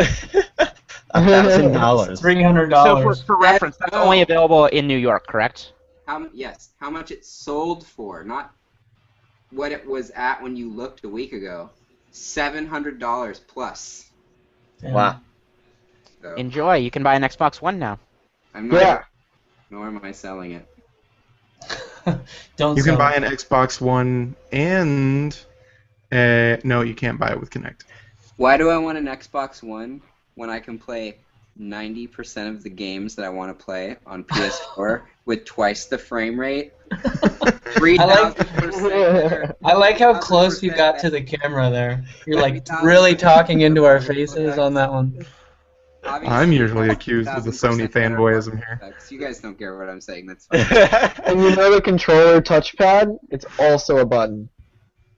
$1,000.
$300.
So for reference, that's only available in New York, correct?
Yes, how much it sold for, not what it was at when you looked a week ago. $700 plus.
Damn.
Wow.
So,
Enjoy. You can buy an Xbox One now.
I'm not.
Yeah.
Nor am I selling it.
Don't
You can
sell
buy
it.
an Xbox One and no, you can't buy it with Kinect.
Why do I want an Xbox One when I can play 90% of the games that I want to play on PS4 with twice the frame rate? 3,000%.
I like how close you got to the camera there. You're like really talking into our faces on that one.
Obviously,
I'm usually accused of the Sony fanboyism here.
You guys don't care what I'm saying. That's fine.
And you know the controller touchpad? It's also a button.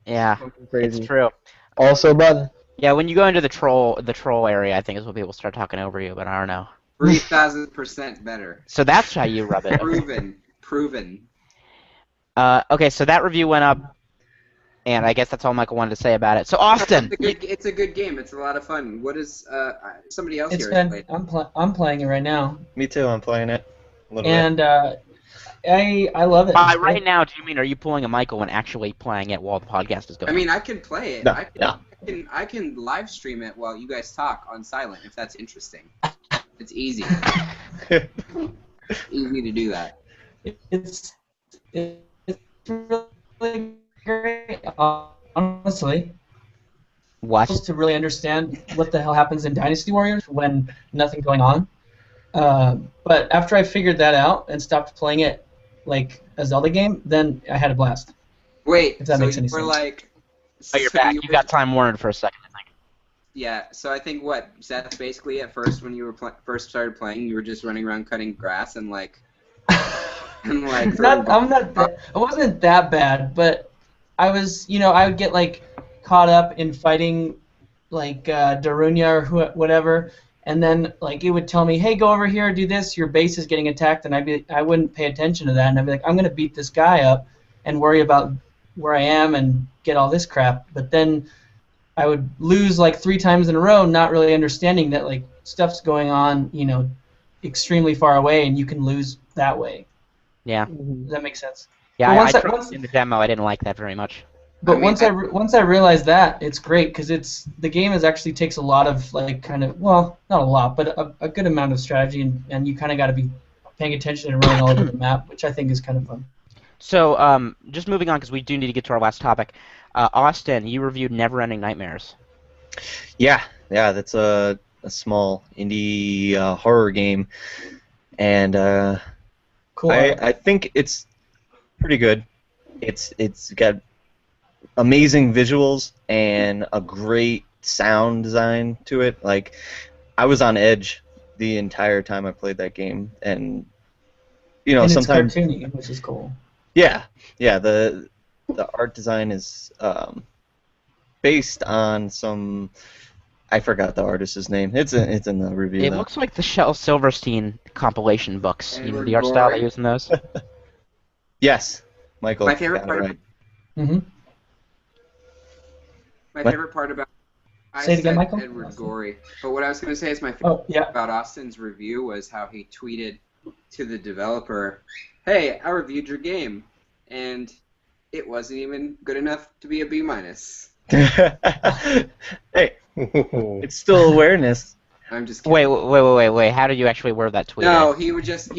Yeah,
Crazy.
it's true.
Also a button.
Yeah, when you go into the troll area, I think is when people start talking over you, but I don't know.
3,000% better.
So that's how you rub it.
Proven.
Okay, so that review went up, and I guess that's all Michael wanted to say about it. So Austin,
It's a good game. It's a lot of fun. What is somebody else
It's
here? has
been,
played?
I'm playing it right now,
Me too. I'm playing it a little
and I love it.
by right now, do you mean are you pulling a Michael and actually playing it while the podcast is going?
I mean, I can play it.
No,
I can live stream it while you guys talk on silent if that's interesting. It's easy. Easy to do that.
It's really great, honestly.
what?
Supposed to really understand what the hell happens in Dynasty Warriors when nothing's going on. But after I figured that out and stopped playing it like a Zelda game, then I had a blast.
Wait,
If that
so
makes any
you were
sense.
like...
Oh, you're
so
back.
you
You
were-
got Time Warner for a second, I think.
Yeah, so I think what, Seth, basically at first when you were first started playing, you were just running around cutting grass and like... and like
It wasn't that bad, but I was, I would get like caught up in fighting like Darunia or whatever, and then like it would tell me, hey, go over here, do this, your base is getting attacked, and I wouldn't pay attention to that, and I'd be like, I'm gonna beat this guy up and worry about where I am and get all this crap, but then I would lose like 3 times in a row, not really understanding that like stuff's going on, extremely far away, and you can lose that way.
Yeah.
Does that make sense?
Yeah,
But
I tried in the demo. I didn't like that very much.
But
I mean,
once I realized that, it's great because the game actually takes a lot of like kind of, well, not a lot, but a good amount of strategy, and you kind of got to be paying attention and running all over the map, which I think is kind of fun.
So, just moving on because we do need to get to our last topic. Austin, you reviewed Neverending Nightmares.
Yeah, that's a small indie horror game, and
Cool.
I think it's pretty good. It's got amazing visuals and a great sound design to it. Like, I was on edge the entire time I played that game, and
and
sometimes
it's cartoony, which is cool.
yeah, the art design is based on some. I forgot the artist's name. It's in the review.
It
though.
looks like the Shel Silverstein compilation books. You know,
Edward
the art style they
Gorey.
use in those.
Yes, Michael.
My favorite
got it
part-
right.
Mm-hmm.
My
What?
favorite part about
Say it again,
said
Michael?
Edward Gorey. But what I was going to say is my favorite
Oh yeah.
about Austin's review was how he tweeted to the developer, "Hey, I reviewed your game, and it wasn't even good enough to be a B-."
Hey, it's still awareness.
I'm just kidding.
Wait. How did you actually word that tweet?
No, it was just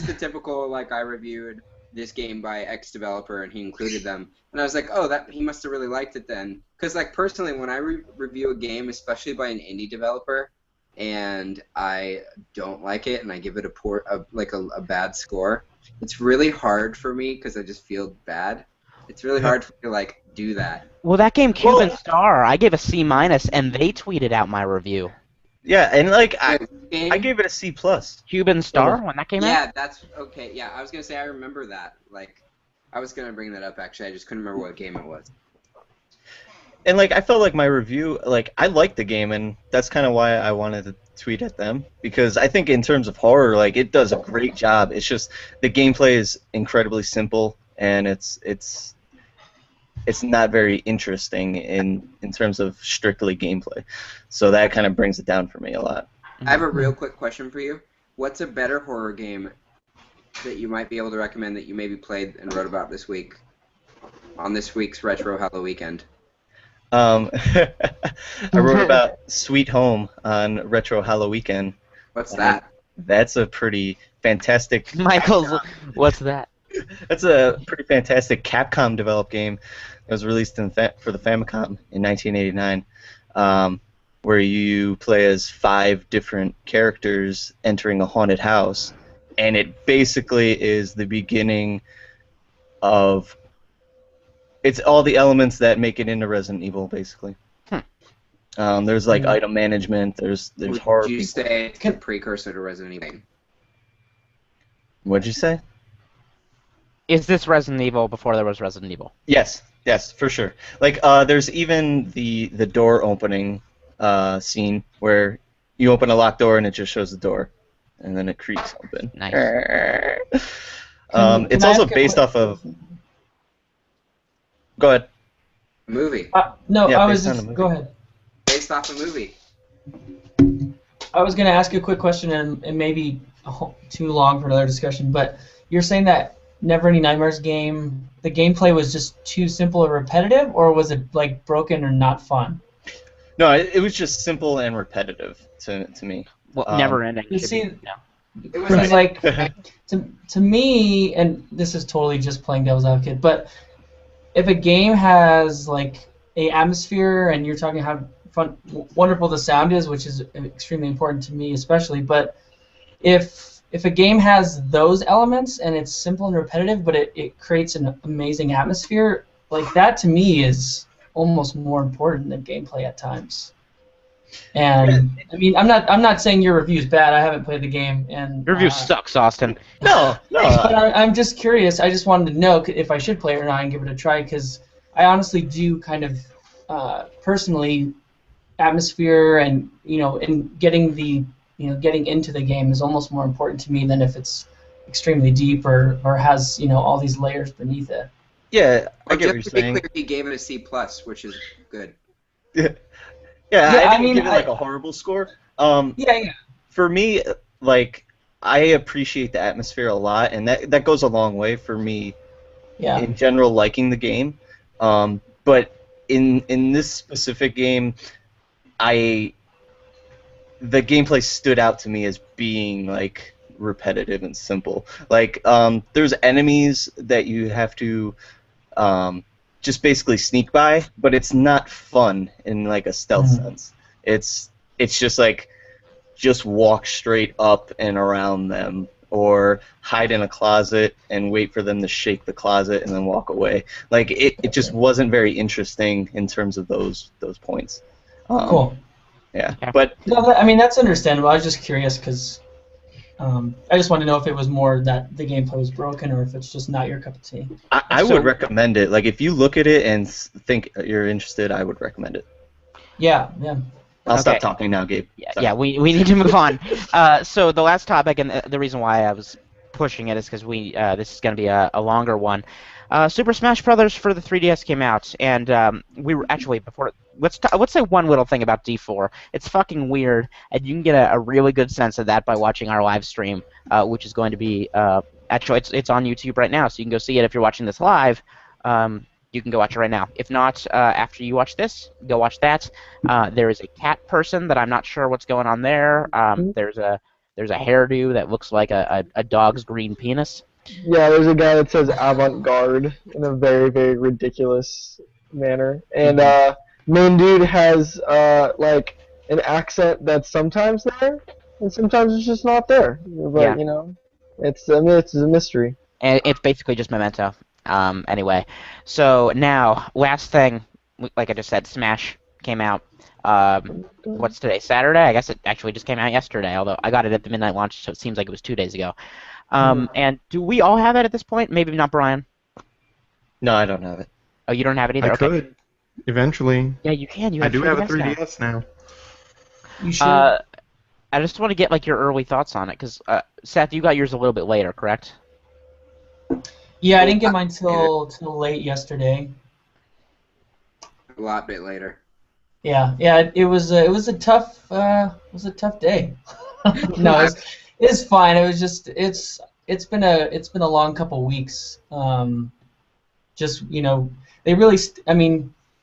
the typical like I reviewed this game by X developer and he included them, and I was like, oh, that he must have really liked it then, because like personally when I review a game, especially by an indie developer, and I don't like it and I give it a bad score, it's really hard for me because I just feel bad. It's really hard for me to like do that.
Well, that game Cuban Star, I gave a C-, and they tweeted out my review.
Yeah, and like I
Game?
gave it a C+.
Cuban Star when that came out.
Yeah, that's okay. Yeah, I was gonna say I remember that. Like, I was gonna bring that up actually. I just couldn't remember what game it was.
And like I felt like my review, like I liked the game, and that's kind of why I wanted to tweet at them, because I think in terms of horror, like it does a great job. It's just the gameplay is incredibly simple, and it's not very interesting in terms of strictly gameplay. So that kind of brings it down for me a lot.
I have a real quick question for you. What's a better horror game that you might be able to recommend that you maybe played and wrote about this week on this week's Retro Halloween weekend?
I wrote about Sweet Home on Retro Halloween weekend.
What's that?
That's a pretty fantastic.
Michael's, what's that?
That's a pretty fantastic Capcom developed game that was released for the Famicom in 1989. where you play as 5 different characters entering a haunted house, and it basically is the beginning of... It's all the elements that make it into Resident Evil, basically. There's like item management, there's horror.
Would you say it's a precursor to Resident Evil?
What'd you say?
Is this Resident Evil before there was Resident Evil?
Yes, for sure. Like, there's even the door opening scene where you open a locked door and it just shows the door, and then it creaks open.
Nice.
It's also based off of... Go ahead.
A movie.
No,
Yeah,
I was
based on a
just...
movie.
Go ahead.
Based off a movie.
I was going to ask you a quick question, and maybe too long for another discussion, but you're saying that Neverending Nightmares game, the gameplay was just too simple or repetitive, or was it like broken or not fun?
No, it was just simple and repetitive to me.
Well, never ending.
You see,
It was
it's like to me, and this is totally just playing devil's advocate, but if a game has like a atmosphere, and you're talking how fun, wonderful the sound is, which is extremely important to me, especially, but if a game has those elements and it's simple and repetitive, but it creates an amazing atmosphere, like that to me is almost more important than gameplay at times. And I mean, I'm not saying your review is bad. I haven't played the game, and
Your review sucks, Austin.
No.
But I'm just curious. I just wanted to know if I should play it or not and give it a try, because I honestly do kind of personally, atmosphere and and getting into the game is almost more important to me than if it's extremely deep or has all these layers beneath it.
Yeah, I get what you're
Just to be
saying.
clear, he gave it a C+, which is good.
I didn't give it like a horrible score.
Yeah.
For me, like, I appreciate the atmosphere a lot, and that goes a long way for me.
Yeah.
In general, liking the game, but in this specific game, the gameplay stood out to me as being like repetitive and simple. Like, there's enemies that you have to just basically sneak by, but it's not fun in like a stealth sense. It's just like walk straight up and around them, or hide in a closet and wait for them to shake the closet and then walk away. Like, it just wasn't very interesting in terms of those points.
Cool.
Yeah, but
No, I mean, that's understandable. I was just curious because I just want to know if it was more that the gameplay was broken or if it's just not your cup of tea.
I would recommend it. Like, if you look at it and think you're interested, I would recommend it.
Yeah.
I'll stop talking now, Gabe.
Yeah, we need to move on. So the last topic, and the reason why I was pushing it is because this is going to be a longer one. Super Smash Brothers for the 3DS came out, and we were actually before. Let's say one little thing about D4. It's fucking weird, and you can get a really good sense of that by watching our live stream, which is going to be actually it's on YouTube right now, so you can go see it if you're watching this live. You can go watch it right now. If not, after you watch this, go watch that. There is a cat person that I'm not sure what's going on there. There's a hairdo that looks like a dog's green penis.
Yeah, there's a guy that says avant-garde in a very, very ridiculous manner. And main dude has like an accent that's sometimes there, and sometimes it's just not there. But it's a mystery.
And it's basically just Memento. Anyway, so now, last thing, like I just said, Smash came out. What's today? Saturday? I guess it actually just came out yesterday, although I got it at the midnight launch, so it seems like it was 2 days ago. And do we all have it at this point? Maybe not Brian?
No, I don't have it.
Oh, you don't have it either?
I
Okay.
could, eventually.
Yeah, you can.
I do have a
3DS
3DS now.
You should.
I just want to get like your early thoughts on it, because Seth, you got yours a little bit later, correct?
Yeah, I didn't get mine till late yesterday.
A lot bit later.
Yeah, it was a tough day. No, it's fine. It was just it's been a long couple weeks. Just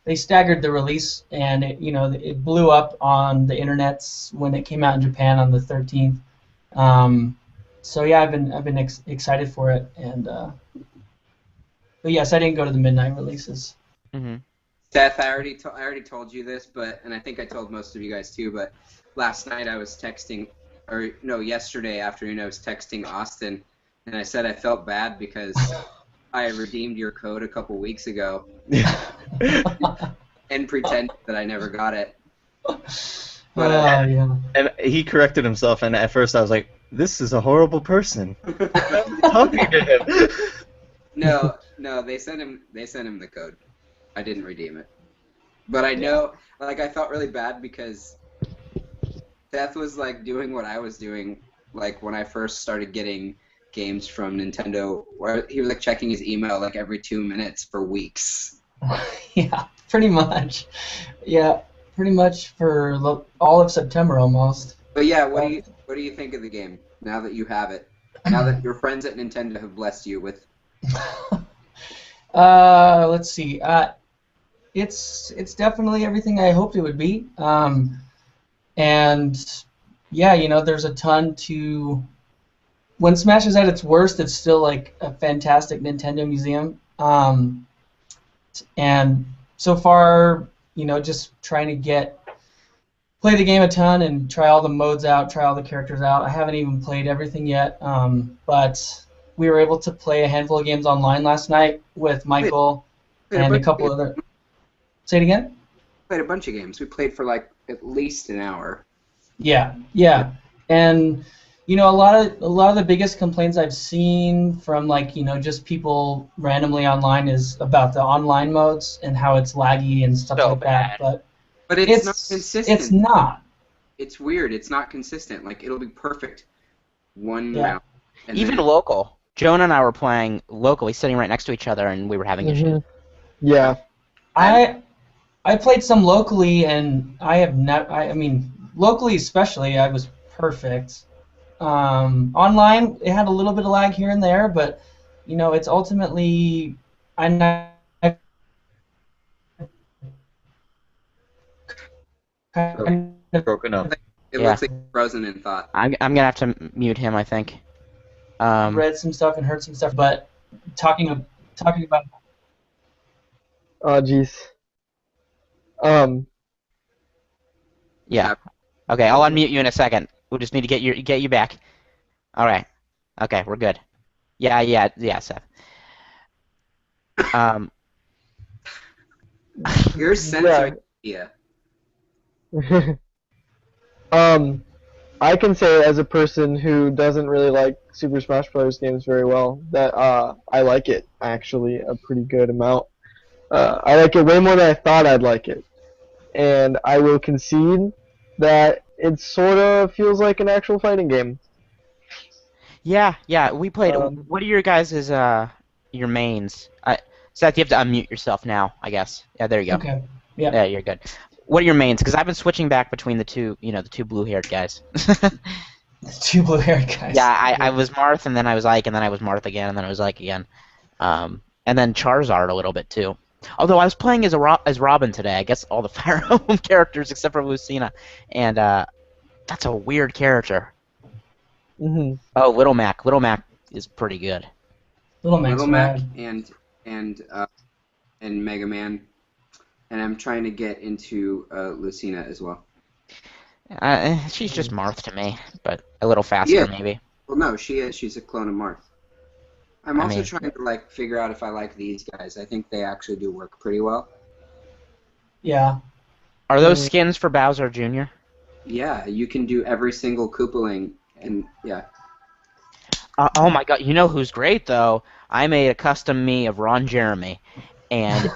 they staggered the release, and it blew up on the internets when it came out in Japan on the 13th. So yeah, I've been excited for it, and but yes, I didn't go to the midnight releases.
Mm-hmm.
Seth, I already told you this, and I think I told most of you guys too. But last night I was texting, or no, yesterday afternoon I was texting Austin, and I said I felt bad because I redeemed your code a couple weeks ago, and pretended that I never got it. But
yeah.
And he corrected himself, and at first I was like, "This is a horrible person." Talking to him.
No, they sent him the code. I didn't redeem it. But I know, like, I felt really bad because Seth was, like, doing what I was doing, like, when I first started getting games from Nintendo, where he was, like, checking his email, like, every 2 minutes for weeks.
Yeah, pretty much. Yeah, pretty much for all of September almost.
But yeah, what do you think of the game now that you have it? Now that your friends at Nintendo have blessed you with.
Let's see. It's definitely everything I hoped it would be. And yeah, you know, there's a ton to. When Smash is at its worst, it's still like a fantastic Nintendo museum. And so far, you know, just trying to play the game a ton and try all the modes out, try all the characters out. I haven't even played everything yet, but we were able to play a handful of games online last night with Michael and a couple other. Say it again?
Played a bunch of games. We played for like at least an hour.
Yeah, and you know, a lot of the biggest complaints I've seen from, like, you know, just people randomly online is about the online modes and how it's laggy and stuff like that.
But it's not consistent.
It's not.
It's weird. It's not consistent. Like, it'll be perfect one round.
Even local. Jonah and I were playing locally, sitting right next to each other, and we were having issues.
Yeah.
I played some locally, and I have not. I mean, locally especially, I was perfect. Online, it had a little bit of lag here and there, but you know, it's ultimately
Broken up.
It looks like frozen in thought.
I'm gonna have to mute him, I think.
Read some stuff and heard some stuff, but talking about.
Oh, jeez.
Yeah. Okay, I'll unmute you in a second. We just need to get you back. All right. Okay, we're good. Yeah, Seth.
You're censoring media.
I can say as a person who doesn't really like Super Smash Bros. Games very well that I like it actually a pretty good amount. I like it way more than I thought I'd like it, and I will concede that it sort of feels like an actual fighting game.
Yeah, we played. What are your guys' your mains? Seth, you have to unmute yourself now, I guess. Yeah, there you go.
Okay. Yeah.
Yeah, you're good. What are your mains? Because I've been switching back between the two blue-haired guys.
Two blue-haired guys.
Yeah, I was Marth, and then I was Ike, and then I was Marth again, and then I was Ike again. And then Charizard a little bit, too. Although I was playing as Robin today. I guess all the Fire Emblem characters except for Lucina. And that's a weird character.
Mm-hmm.
Oh, Little Mac. Little Mac is pretty good.
Little Mac
and Mega Man. And I'm trying to get into Lucina as well.
She's just Marth to me, but a little faster maybe.
Well, no, she is. She's a clone of Marth. I'm also trying to like figure out if I like these guys. I think they actually do work pretty well.
Yeah.
Are those skins for Bowser Jr.?
Yeah, you can do every single Koopaling, and yeah.
Oh my God! You know who's great though? I made a custom me of Ron Jeremy, and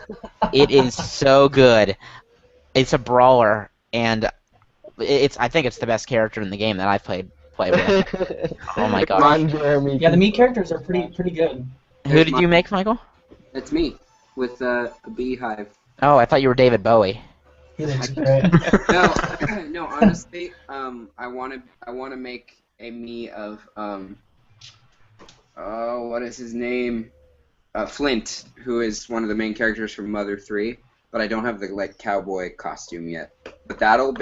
it is so good. It's a brawler, and I think it's the best character in the game that I've played with. Oh my God!
Ron Jeremy.
Yeah, the Mii characters are pretty good.
Who did you make, Michael?
That's me with a beehive.
Oh, I thought you were David Bowie.
He looks great.
No, honestly, I want to make a me of what is his name? Flint, who is one of the main characters from Mother 3, but I don't have the like cowboy costume yet. But that'll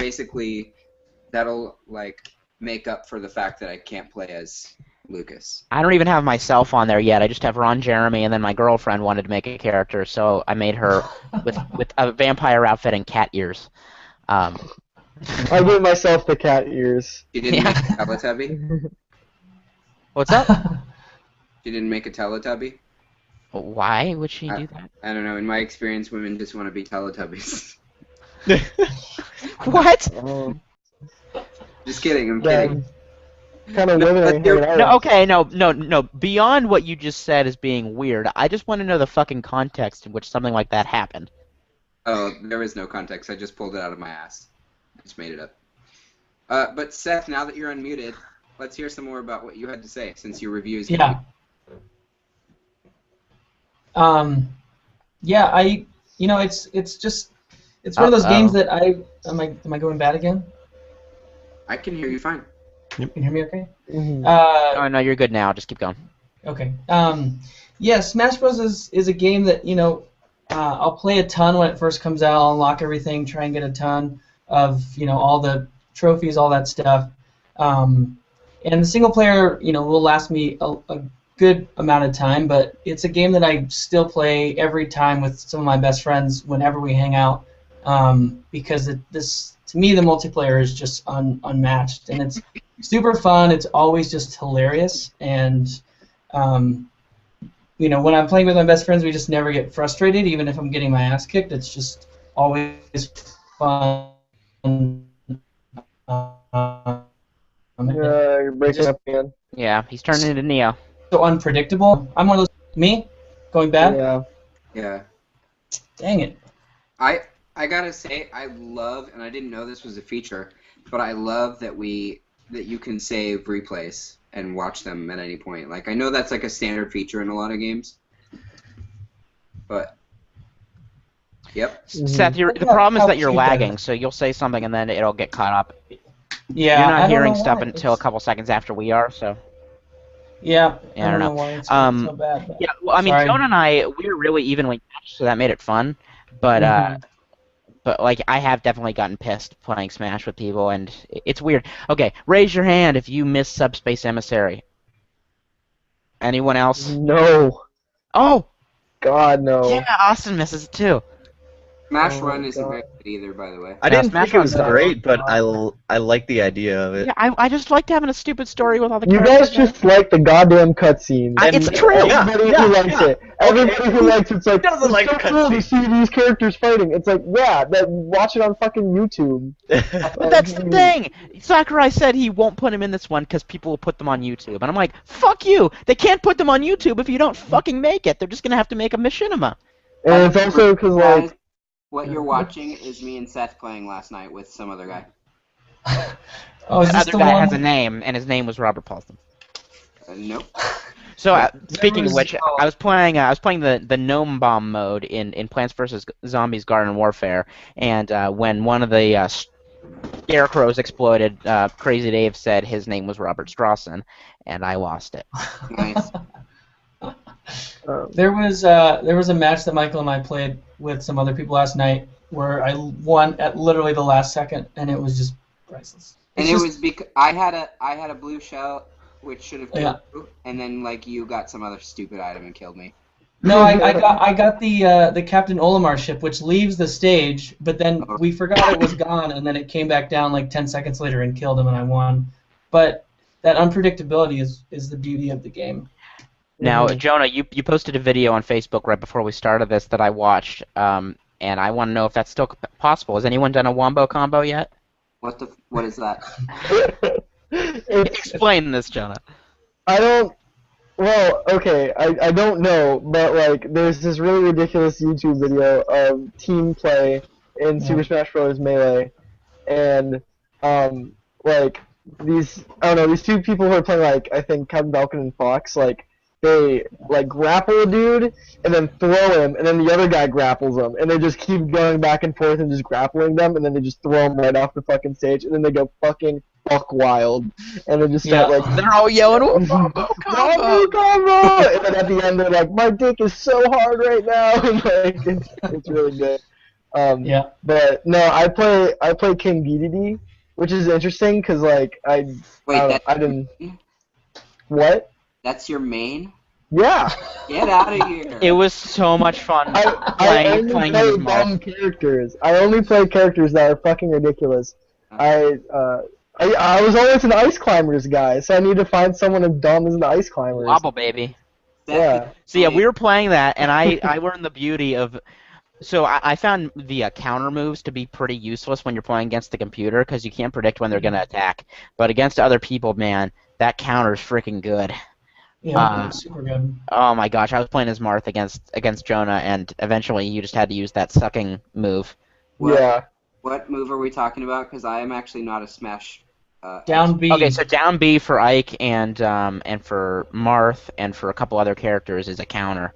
like make up for the fact that I can't play as Lucas.
I don't even have myself on there yet. I just have Ron Jeremy, and then my girlfriend wanted to make a character, so I made her with a vampire outfit and cat ears.
I gave myself the cat ears.
You didn't make a Teletubby?
What's up?
You didn't make a Teletubby?
Why would she do that?
I don't know. In my experience, women just want to be Teletubbies.
What?
Just kidding. I'm kidding.
Kind of women.
No, okay, no. Beyond what you just said as being weird, I just want to know the fucking context in which something like that happened.
Oh, there is no context. I just pulled it out of my ass. I just made it up. But Seth, now that you're unmuted, let's hear some more about what you had to say since your reviews.
Yeah. It's one of those games that am I going bad again?
I can hear you fine.
You can hear me okay?
No, you're good now. Just keep going.
Okay. Yeah, Smash Bros. is a game that, I'll play a ton when it first comes out. I'll unlock everything, try and get a ton of, all the trophies, all that stuff. And the single player, will last me a good amount of time, but it's a game that I still play every time with some of my best friends whenever we hang out, because to me, the multiplayer is just unmatched, and it's super fun. It's always just hilarious, and when I'm playing with my best friends, we just never get frustrated, even if I'm getting my ass kicked. It's just always fun.
You're breaking up again.
Yeah, he's turning into Neo.
So unpredictable. I'm one of those. Me? Going bad?
Yeah.
Yeah.
Dang it.
I gotta say, I love, and I didn't know this was a feature, but I love that you can save replays and watch them at any point. Like, I know that's like a standard feature in a lot of games, but yep.
Seth, the problem is that you're lagging, so you'll say something and then it'll get caught up.
Yeah.
You're not hearing stuff until a couple seconds after we are, so.
Yeah.
I don't know.
Why it's so bad. But...
Yeah, well, I mean,
Sorry.
Jonah and I, we were really evenly matched, so that made it fun. But like, I have definitely gotten pissed playing Smash with people, and it's weird. Okay, raise your hand if you miss Subspace Emissary. Anyone else?
No.
Oh!
God, no.
Yeah, Austin misses it too.
Smash Run isn't very good either, by the way.
I didn't
Smash
think it was
Run's
great, but I like the idea of it.
Yeah, I just liked having a stupid story with all the
You
characters.
guys just like the goddamn cutscenes.
It's true.
Everybody who likes it. Everybody who likes it's like,
doesn't
it's
like
so cool to see these characters fighting. It's like, yeah, watch it on fucking YouTube.
But that's the thing. Sakurai said he won't put him in this one because people will put them on YouTube. And I'm like, fuck you. They can't put them on YouTube if you don't fucking make it. They're just going to have to make a machinima.
And it's also because, like...
What you're watching is me and Seth playing last night with some other guy.
Oh, is
That
this
other
the
guy
one?
has a name, and his name was Robert Paulson.
Nope.
So speaking of
was-
which, I was playing the Gnome Bomb mode in Plants vs Zombies Garden Warfare, and when one of the scarecrows exploded, Crazy Dave said his name was Robert Strawson, and I lost it.
Nice.
There was a match that Michael and I played with some other people last night where I won at literally the last second, and it was just priceless.
And it was because I had a blue shell which should have killed you, and then like you got some other stupid item and killed me.
No, I got the Captain Olimar ship, which leaves the stage, but then we forgot it was gone, and then it came back down like 10 seconds later and killed him, and I won. But that unpredictability is the beauty of the game.
Now, Jonah, you posted a video on Facebook right before we started this that I watched, and I want to know if that's still possible. Has anyone done a wombo combo yet?
What is that?
Explain this, Jonah.
Well, okay, I don't know, but like there's this really ridiculous YouTube video of team play in Super Smash Bros. Melee, and like these two people who are playing, like I think Captain Falcon and Fox, like they like grapple a dude and then throw him, and then the other guy grapples him, and they just keep going back and forth and just grappling them, and then they just throw them right off the fucking stage, and then they go fucking buck wild, and they just start like
they're all yelling, "Wombo
combo, combo!" And then at the end they're like, "My dick is so hard right now," and like it's really good.
Yeah.
But no, I play King DDD, which is interesting because like I didn't. What?
That's your main?
Yeah.
Get out of here.
It was so much fun
I only
playing
play
him as
dumb
Marth.
characters. I only play characters that are fucking ridiculous. I was always an Ice Climbers guy, so I need to find someone as dumb as the Ice Climbers.
Wobble, baby.
Yeah.
So yeah, we were playing that, and I learned the beauty of. So I found the counter moves to be pretty useless when you're playing against the computer because you can't predict when they're gonna attack. But against other people, man, that counter's freaking good.
Yeah, super good.
Oh my gosh, I was playing as Marth against Jonah, and eventually you just had to use that sucking move.
Yeah.
What move are we talking about? Because I am actually not a Smash.
Down B.
Okay, so down B for Ike and for Marth and for a couple other characters is a counter.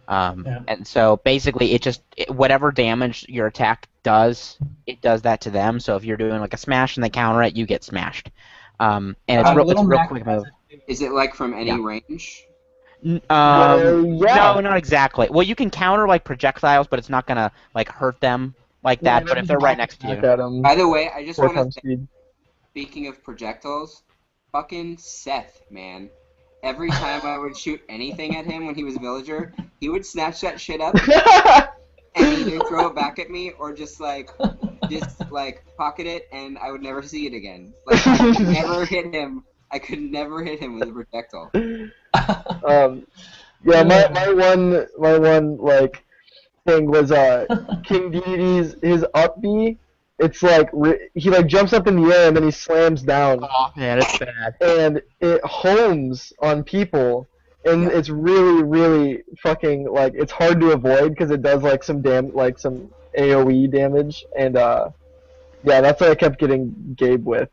And so basically whatever damage your attack does, it does that to them. So if you're doing like a smash and they counter it, you get smashed. And it's a real quick move.
Is it like from any range?
Yeah.
No, not exactly. Well, you can counter like projectiles, but it's not gonna like hurt them like that. But if they're right next to you.
By the way, I just want to
speed.
Speaking of projectiles, fucking Seth, man. Every time I would shoot anything at him when he was a villager, he would snatch that shit up and either throw it back at me or just pocket it, and I would never see it again. Like I could never hit him. I could never hit him with a projectile.
Yeah, my one like thing was King Deity's his up B. It's like he like jumps up in the air and then he slams down.
Oh man, it's bad.
And it homes on people, and it's really, really fucking like it's hard to avoid because it does like some some AOE damage, and yeah, that's what I kept getting Gabe with.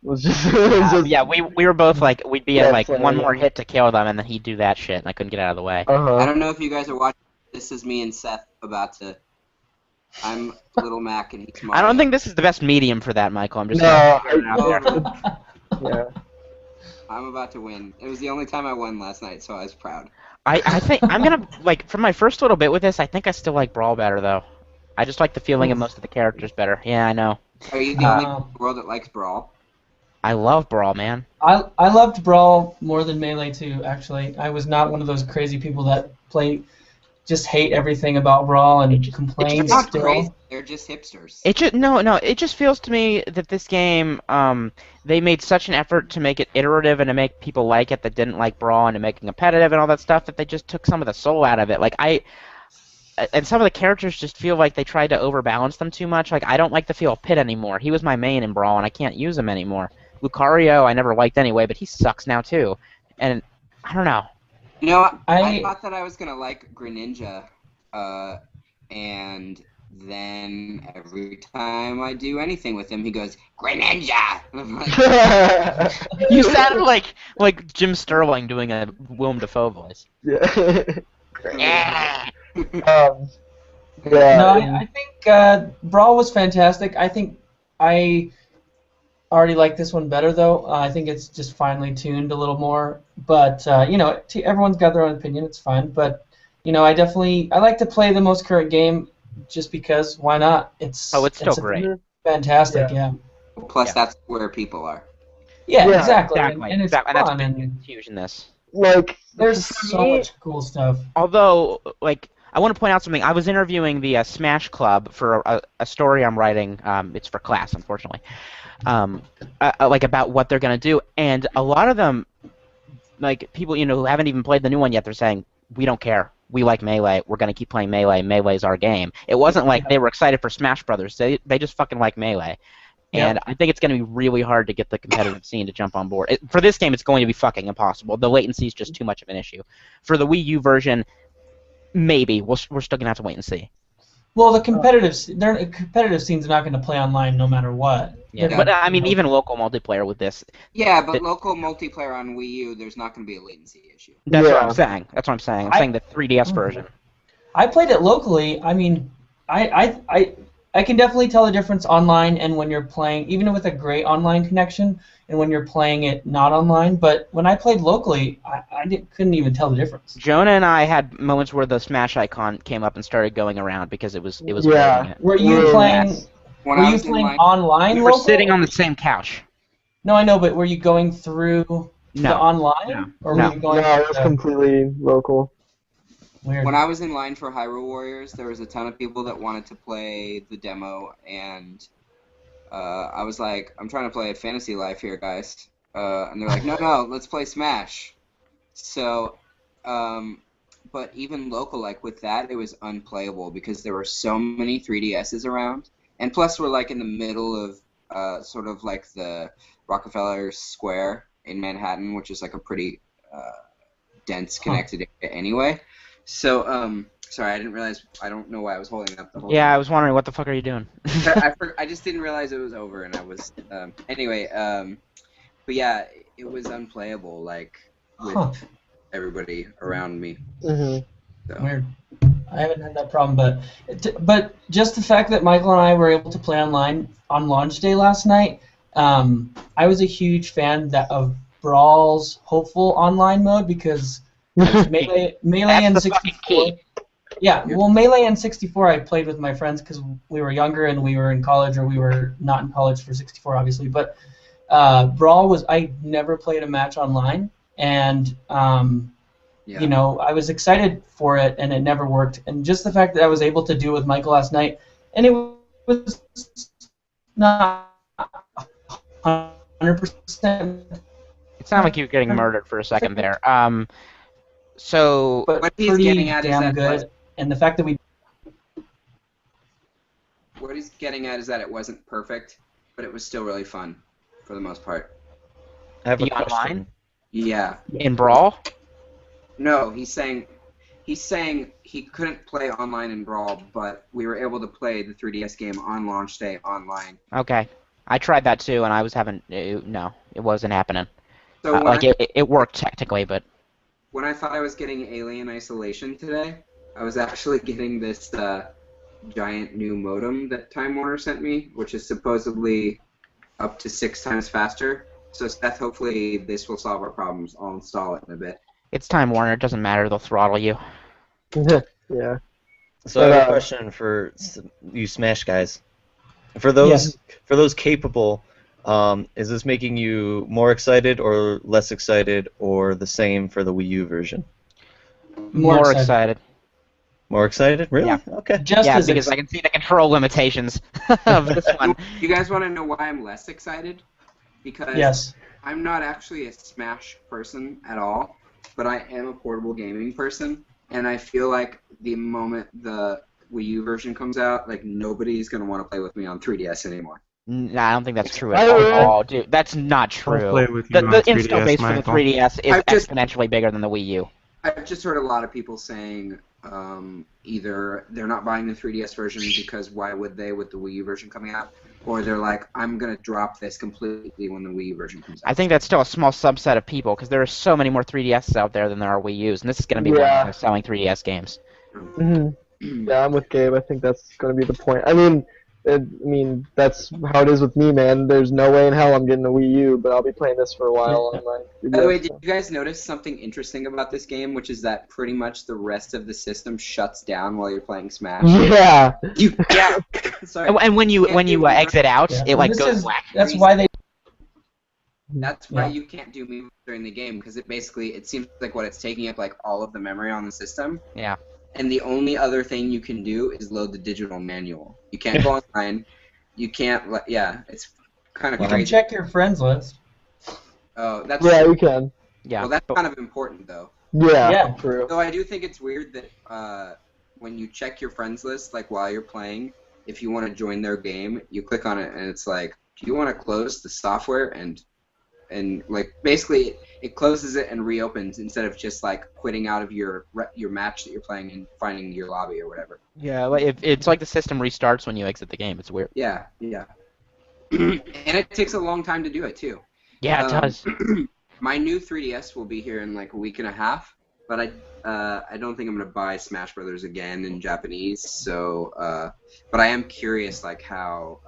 Yeah, we were both like we'd be at like one more hit to kill them, and then he'd do that shit, and I couldn't get out of the way.
I don't know if you guys are watching. This is me and Seth about to. I'm Little Mac and he's Mario.
I don't think this is the best medium for that, Michael. I'm just
yeah.
I'm about to win. It was the only time I won last night, so I was proud.
I think I'm gonna like for my first little bit with this. I think I still like Brawl better though. I just like the feeling of most of the characters better. Yeah, I know.
Are you the only person in the world that likes Brawl?
I love Brawl, man.
I loved Brawl more than Melee too. Actually, I was not one of those crazy people that just hate everything about Brawl and complain
They're not
still.
crazy. They're just hipsters.
It just feels to me that this game, they made such an effort to make it iterative and to make people like it that didn't like Brawl and to make it competitive and all that stuff that they just took some of the soul out of it. Like and some of the characters just feel like they tried to overbalance them too much. Like I don't like the feel of Pit anymore. He was my main in Brawl and I can't use him anymore. Lucario I never liked anyway, but he sucks now too. And I don't know.
You know, I thought that I was gonna like Greninja, and then every time I do anything with him, he goes Greninja. And I'm like,
You sounded like Jim Sterling doing a Willem Dafoe voice.
Yeah.
No, I think Brawl was fantastic. I think I already like this one better though. I think it's just finely tuned a little more. But you know, everyone's got their own opinion. It's fine. But you know, I like to play the most current game just because. Why not? It's
still great.
Fantastic. Yeah.
Plus, that's where people are.
Yeah, exactly.
Exactly.
And it's
exactly.
fun.
And that's
And
huge in this.
Like
there's so much cool stuff.
Although, like, I want to point out something. I was interviewing the Smash Club for a story I'm writing. It's for class, unfortunately. Like about what they're gonna do, and a lot of them, like people who haven't even played the new one yet, they're saying we don't care. We like Melee. We're gonna keep playing Melee. Melee's our game. It wasn't like they were excited for Smash Brothers. They just fucking like Melee. And I think it's going to be really hard to get the competitive scene to jump on board. For this game, it's going to be fucking impossible. The latency is just too much of an issue. For the Wii U version, maybe. We're still going to have to wait and see.
Well, the competitive scene's not going to play online no matter what.
Yeah, but I mean, even local multiplayer with this.
Yeah, but local multiplayer on Wii U, there's not going to be a latency issue.
That's what I'm saying. I'm saying the 3DS version.
I played it locally. I mean, I can definitely tell the difference online and when you're playing, even with a great online connection, and when you're playing it not online. But when I played locally, I couldn't even tell the difference.
Jonah and I had moments where the Smash icon came up and started going around because it was.
Yeah.
Were you playing?
When
were
I
you
was
playing
in
online?
We were
local?
sitting on the same couch.
No, I know, but were you going through The
No.
online?
No.
Or
No.
were you going
No, it was completely local.
weird?
When I was in line for Hyrule Warriors, there was a ton of people that wanted to play the demo, and I was like, I'm trying to play Fantasy Life here, guys. And they're like, no, let's play Smash. So, but even local, like with that, it was unplayable because there were so many 3DSs around. And plus, we're like in the middle of sort of like the Rockefeller Square in Manhattan, which is like a pretty dense connected area anyway. So, sorry, I didn't realize. I don't know why I was holding up the whole.
Yeah,
thing.
I was wondering what the fuck are you doing?
I just didn't realize it was over, and I was anyway. But yeah, it was unplayable, like with everybody around me.
Mm-hmm.
So.
Weird. I haven't had that problem, but just the fact that Michael and I were able to play online on launch day last night, I was a huge fan of Brawl's hopeful online mode because Melee and 64. Yeah, well, Melee and 64 I played with my friends because we were younger and we were in college, or we were not in college for 64, obviously. But Brawl I never played a match online, and you know, I was excited for it, and it never worked. And just the fact that I was able to do it with Michael last night, and it was not 100%.
It sounded like you were getting murdered for a second there. So
But
what he's
pretty
getting at is
damn
that
good. And the fact that
what he's getting at is that it wasn't perfect, but it was still really fun for the most part.
I have a
The
question.
online?
Yeah.
In Brawl?
No, he's saying he couldn't play online in Brawl, but we were able to play the 3DS game on launch day online.
Okay. I tried that too, and I was having no, it wasn't happening.
So when
Like it worked technically, but
when I thought I was getting Alien Isolation today, I was actually getting this giant new modem that Time Warner sent me, which is supposedly up to 6 times faster. So Seth, hopefully this will solve our problems. I'll install it in a bit.
it's Time Warner. It doesn't matter. They'll throttle you.
Yeah.
So I have a question for you Smash guys. For those capable, is this making you more excited or less excited or the same for the Wii U version?
More excited.
More excited? Really?
Yeah.
Okay.
Because I can see the control limitations of this one.
You guys want to know why I'm less excited? Because
yes.
I'm not actually a Smash person at all, but I am a portable gaming person, and I feel like the moment the Wii U version comes out, like nobody's gonna want to play with me on 3DS anymore.
Nah, I don't think that's true at all, dude. That's not true.
I'll play with you
The
on 3DS,
install base for the
Michael.
3DS is exponentially bigger than the Wii U.
I've just heard a lot of people saying either they're not buying the 3DS version because why would they with the Wii U version coming out, or they're like, I'm going to drop this completely when the Wii U version comes out.
I think that's still a small subset of people because there are so many more 3DSs out there than there are Wii U's, and this is going to be one of the selling 3DS games.
Mm-hmm. Yeah, I'm with Gabe. I think that's going to be the point. I mean, that's how it is with me, man. There's no way in hell I'm getting a Wii U, but I'll be playing this for a while on my 3DS.
By the way, did you guys notice something interesting about this game, which is that pretty much the rest of the system shuts down while you're playing Smash?
Yeah.
Yeah. Sorry.
And when you exit out, it like goes black.
That's why they.
That's why you can't do moves during the game, because it seems like what it's taking up like all of the memory on the system.
Yeah.
And the only other thing you can do is load the digital manual. You can't go online. You can't. It's kind of
You
crazy.
can check your friends list.
Oh, that's
you can.
Yeah.
Well, that's kind of important though.
Yeah, true.
So I do think it's weird that when you check your friends list, like while you're playing, if you want to join their game, you click on it and it's like, do you want to close the software and like basically it closes it and reopens instead of just like quitting out of your match that you're playing and finding your lobby or whatever.
Yeah, like it's like the system restarts when you exit the game. It's weird.
Yeah. And it takes a long time to do it too.
Yeah, it does.
My new 3DS will be here in like a week and a half, but I don't think I'm gonna buy Smash Brothers again in Japanese. So, but I am curious like how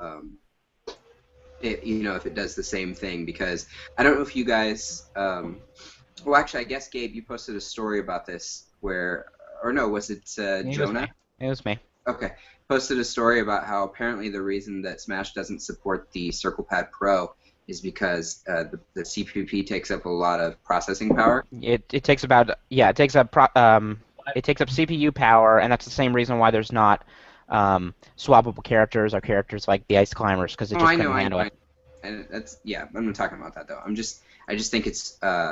if it does the same thing, because I don't know if you guys. Well, actually, I guess Gabe, you posted a story about this was it Jonah?
It was me.
Okay, posted a story about how apparently the reason that Smash doesn't support the Circle Pad Pro is because the CPP takes up a lot of processing power.
It takes about it takes up it takes up CPU power, and that's the same reason why there's not swappable characters or characters like the Ice Climbers, because it just couldn't handle it.
And that's I'm not talking about that though. I just think it's an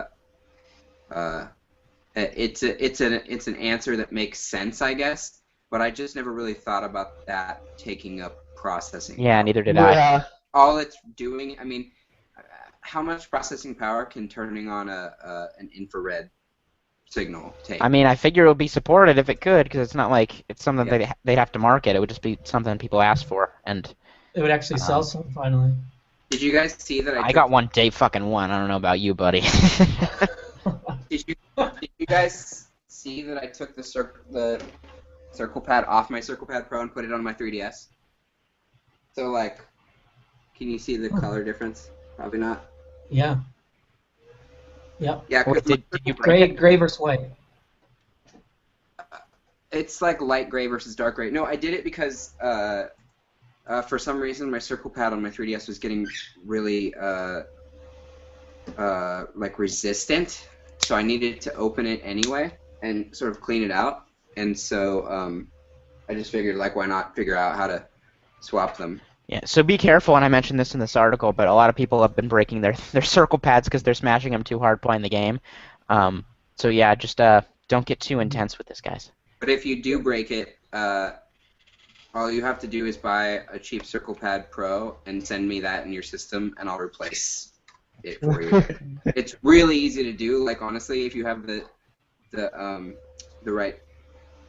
answer that makes sense, I guess. But I just never really thought about that taking up processing.
Yeah, neither did I.
All it's doing, I mean, how much processing power can turning on an infrared signal take?
I mean, I figure it would be supported if it could, because it's not like it's something they'd have to market. It would just be something people ask for, and
it would actually sell some finally.
Did you guys see that?
I got one day fucking one. I don't know about you, buddy.
Did you guys see that I took the circle pad off my Circle Pad Pro and put it on my 3DS? So like, can you see the color difference? Probably not.
Yeah. Yep.
Yeah.
Did you
gray versus white?
It's like light gray versus dark gray. No, I did it because for some reason my Circle Pad on my 3DS was getting really like resistant, so I needed to open it anyway and sort of clean it out. And so I just figured, like, why not figure out how to swap them?
Yeah, so be careful, and I mentioned this in this article, but a lot of people have been breaking their Circle Pads because they're smashing them too hard playing the game. So yeah, just don't get too intense with this, guys.
But if you do break it, all you have to do is buy a cheap Circle Pad Pro and send me that in your system, and I'll replace it for you. It's really easy to do. Like, honestly, if you have the right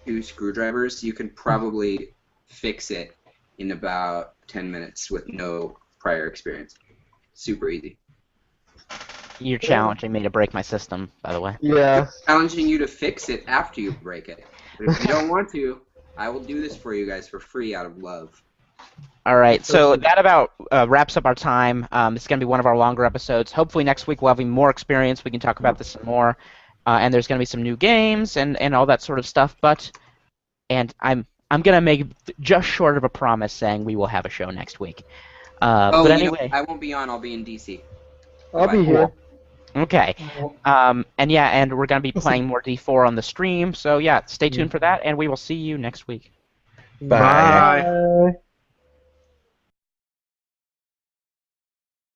2 screwdrivers, you can probably fix it in about 10 minutes with no prior experience. Super easy.
You're challenging me to break my system, by the way.
Yeah.
I'm challenging you to fix it after you break it. But if you don't want to, I will do this for you guys for free out of love.
All right, so that about wraps up our time. This is going to be one of our longer episodes. Hopefully next week we'll have more experience. We can talk about this some more. And there's going to be some new games and all that sort of stuff. And I'm going to make just short of a promise saying we will have a show next week. But anyway,
I won't be on. I'll be in DC.
I'll be here.
Okay. And we're going to be playing more D4 on the stream. So yeah, stay tuned for that, and we will see you next week.
Bye.
Bye.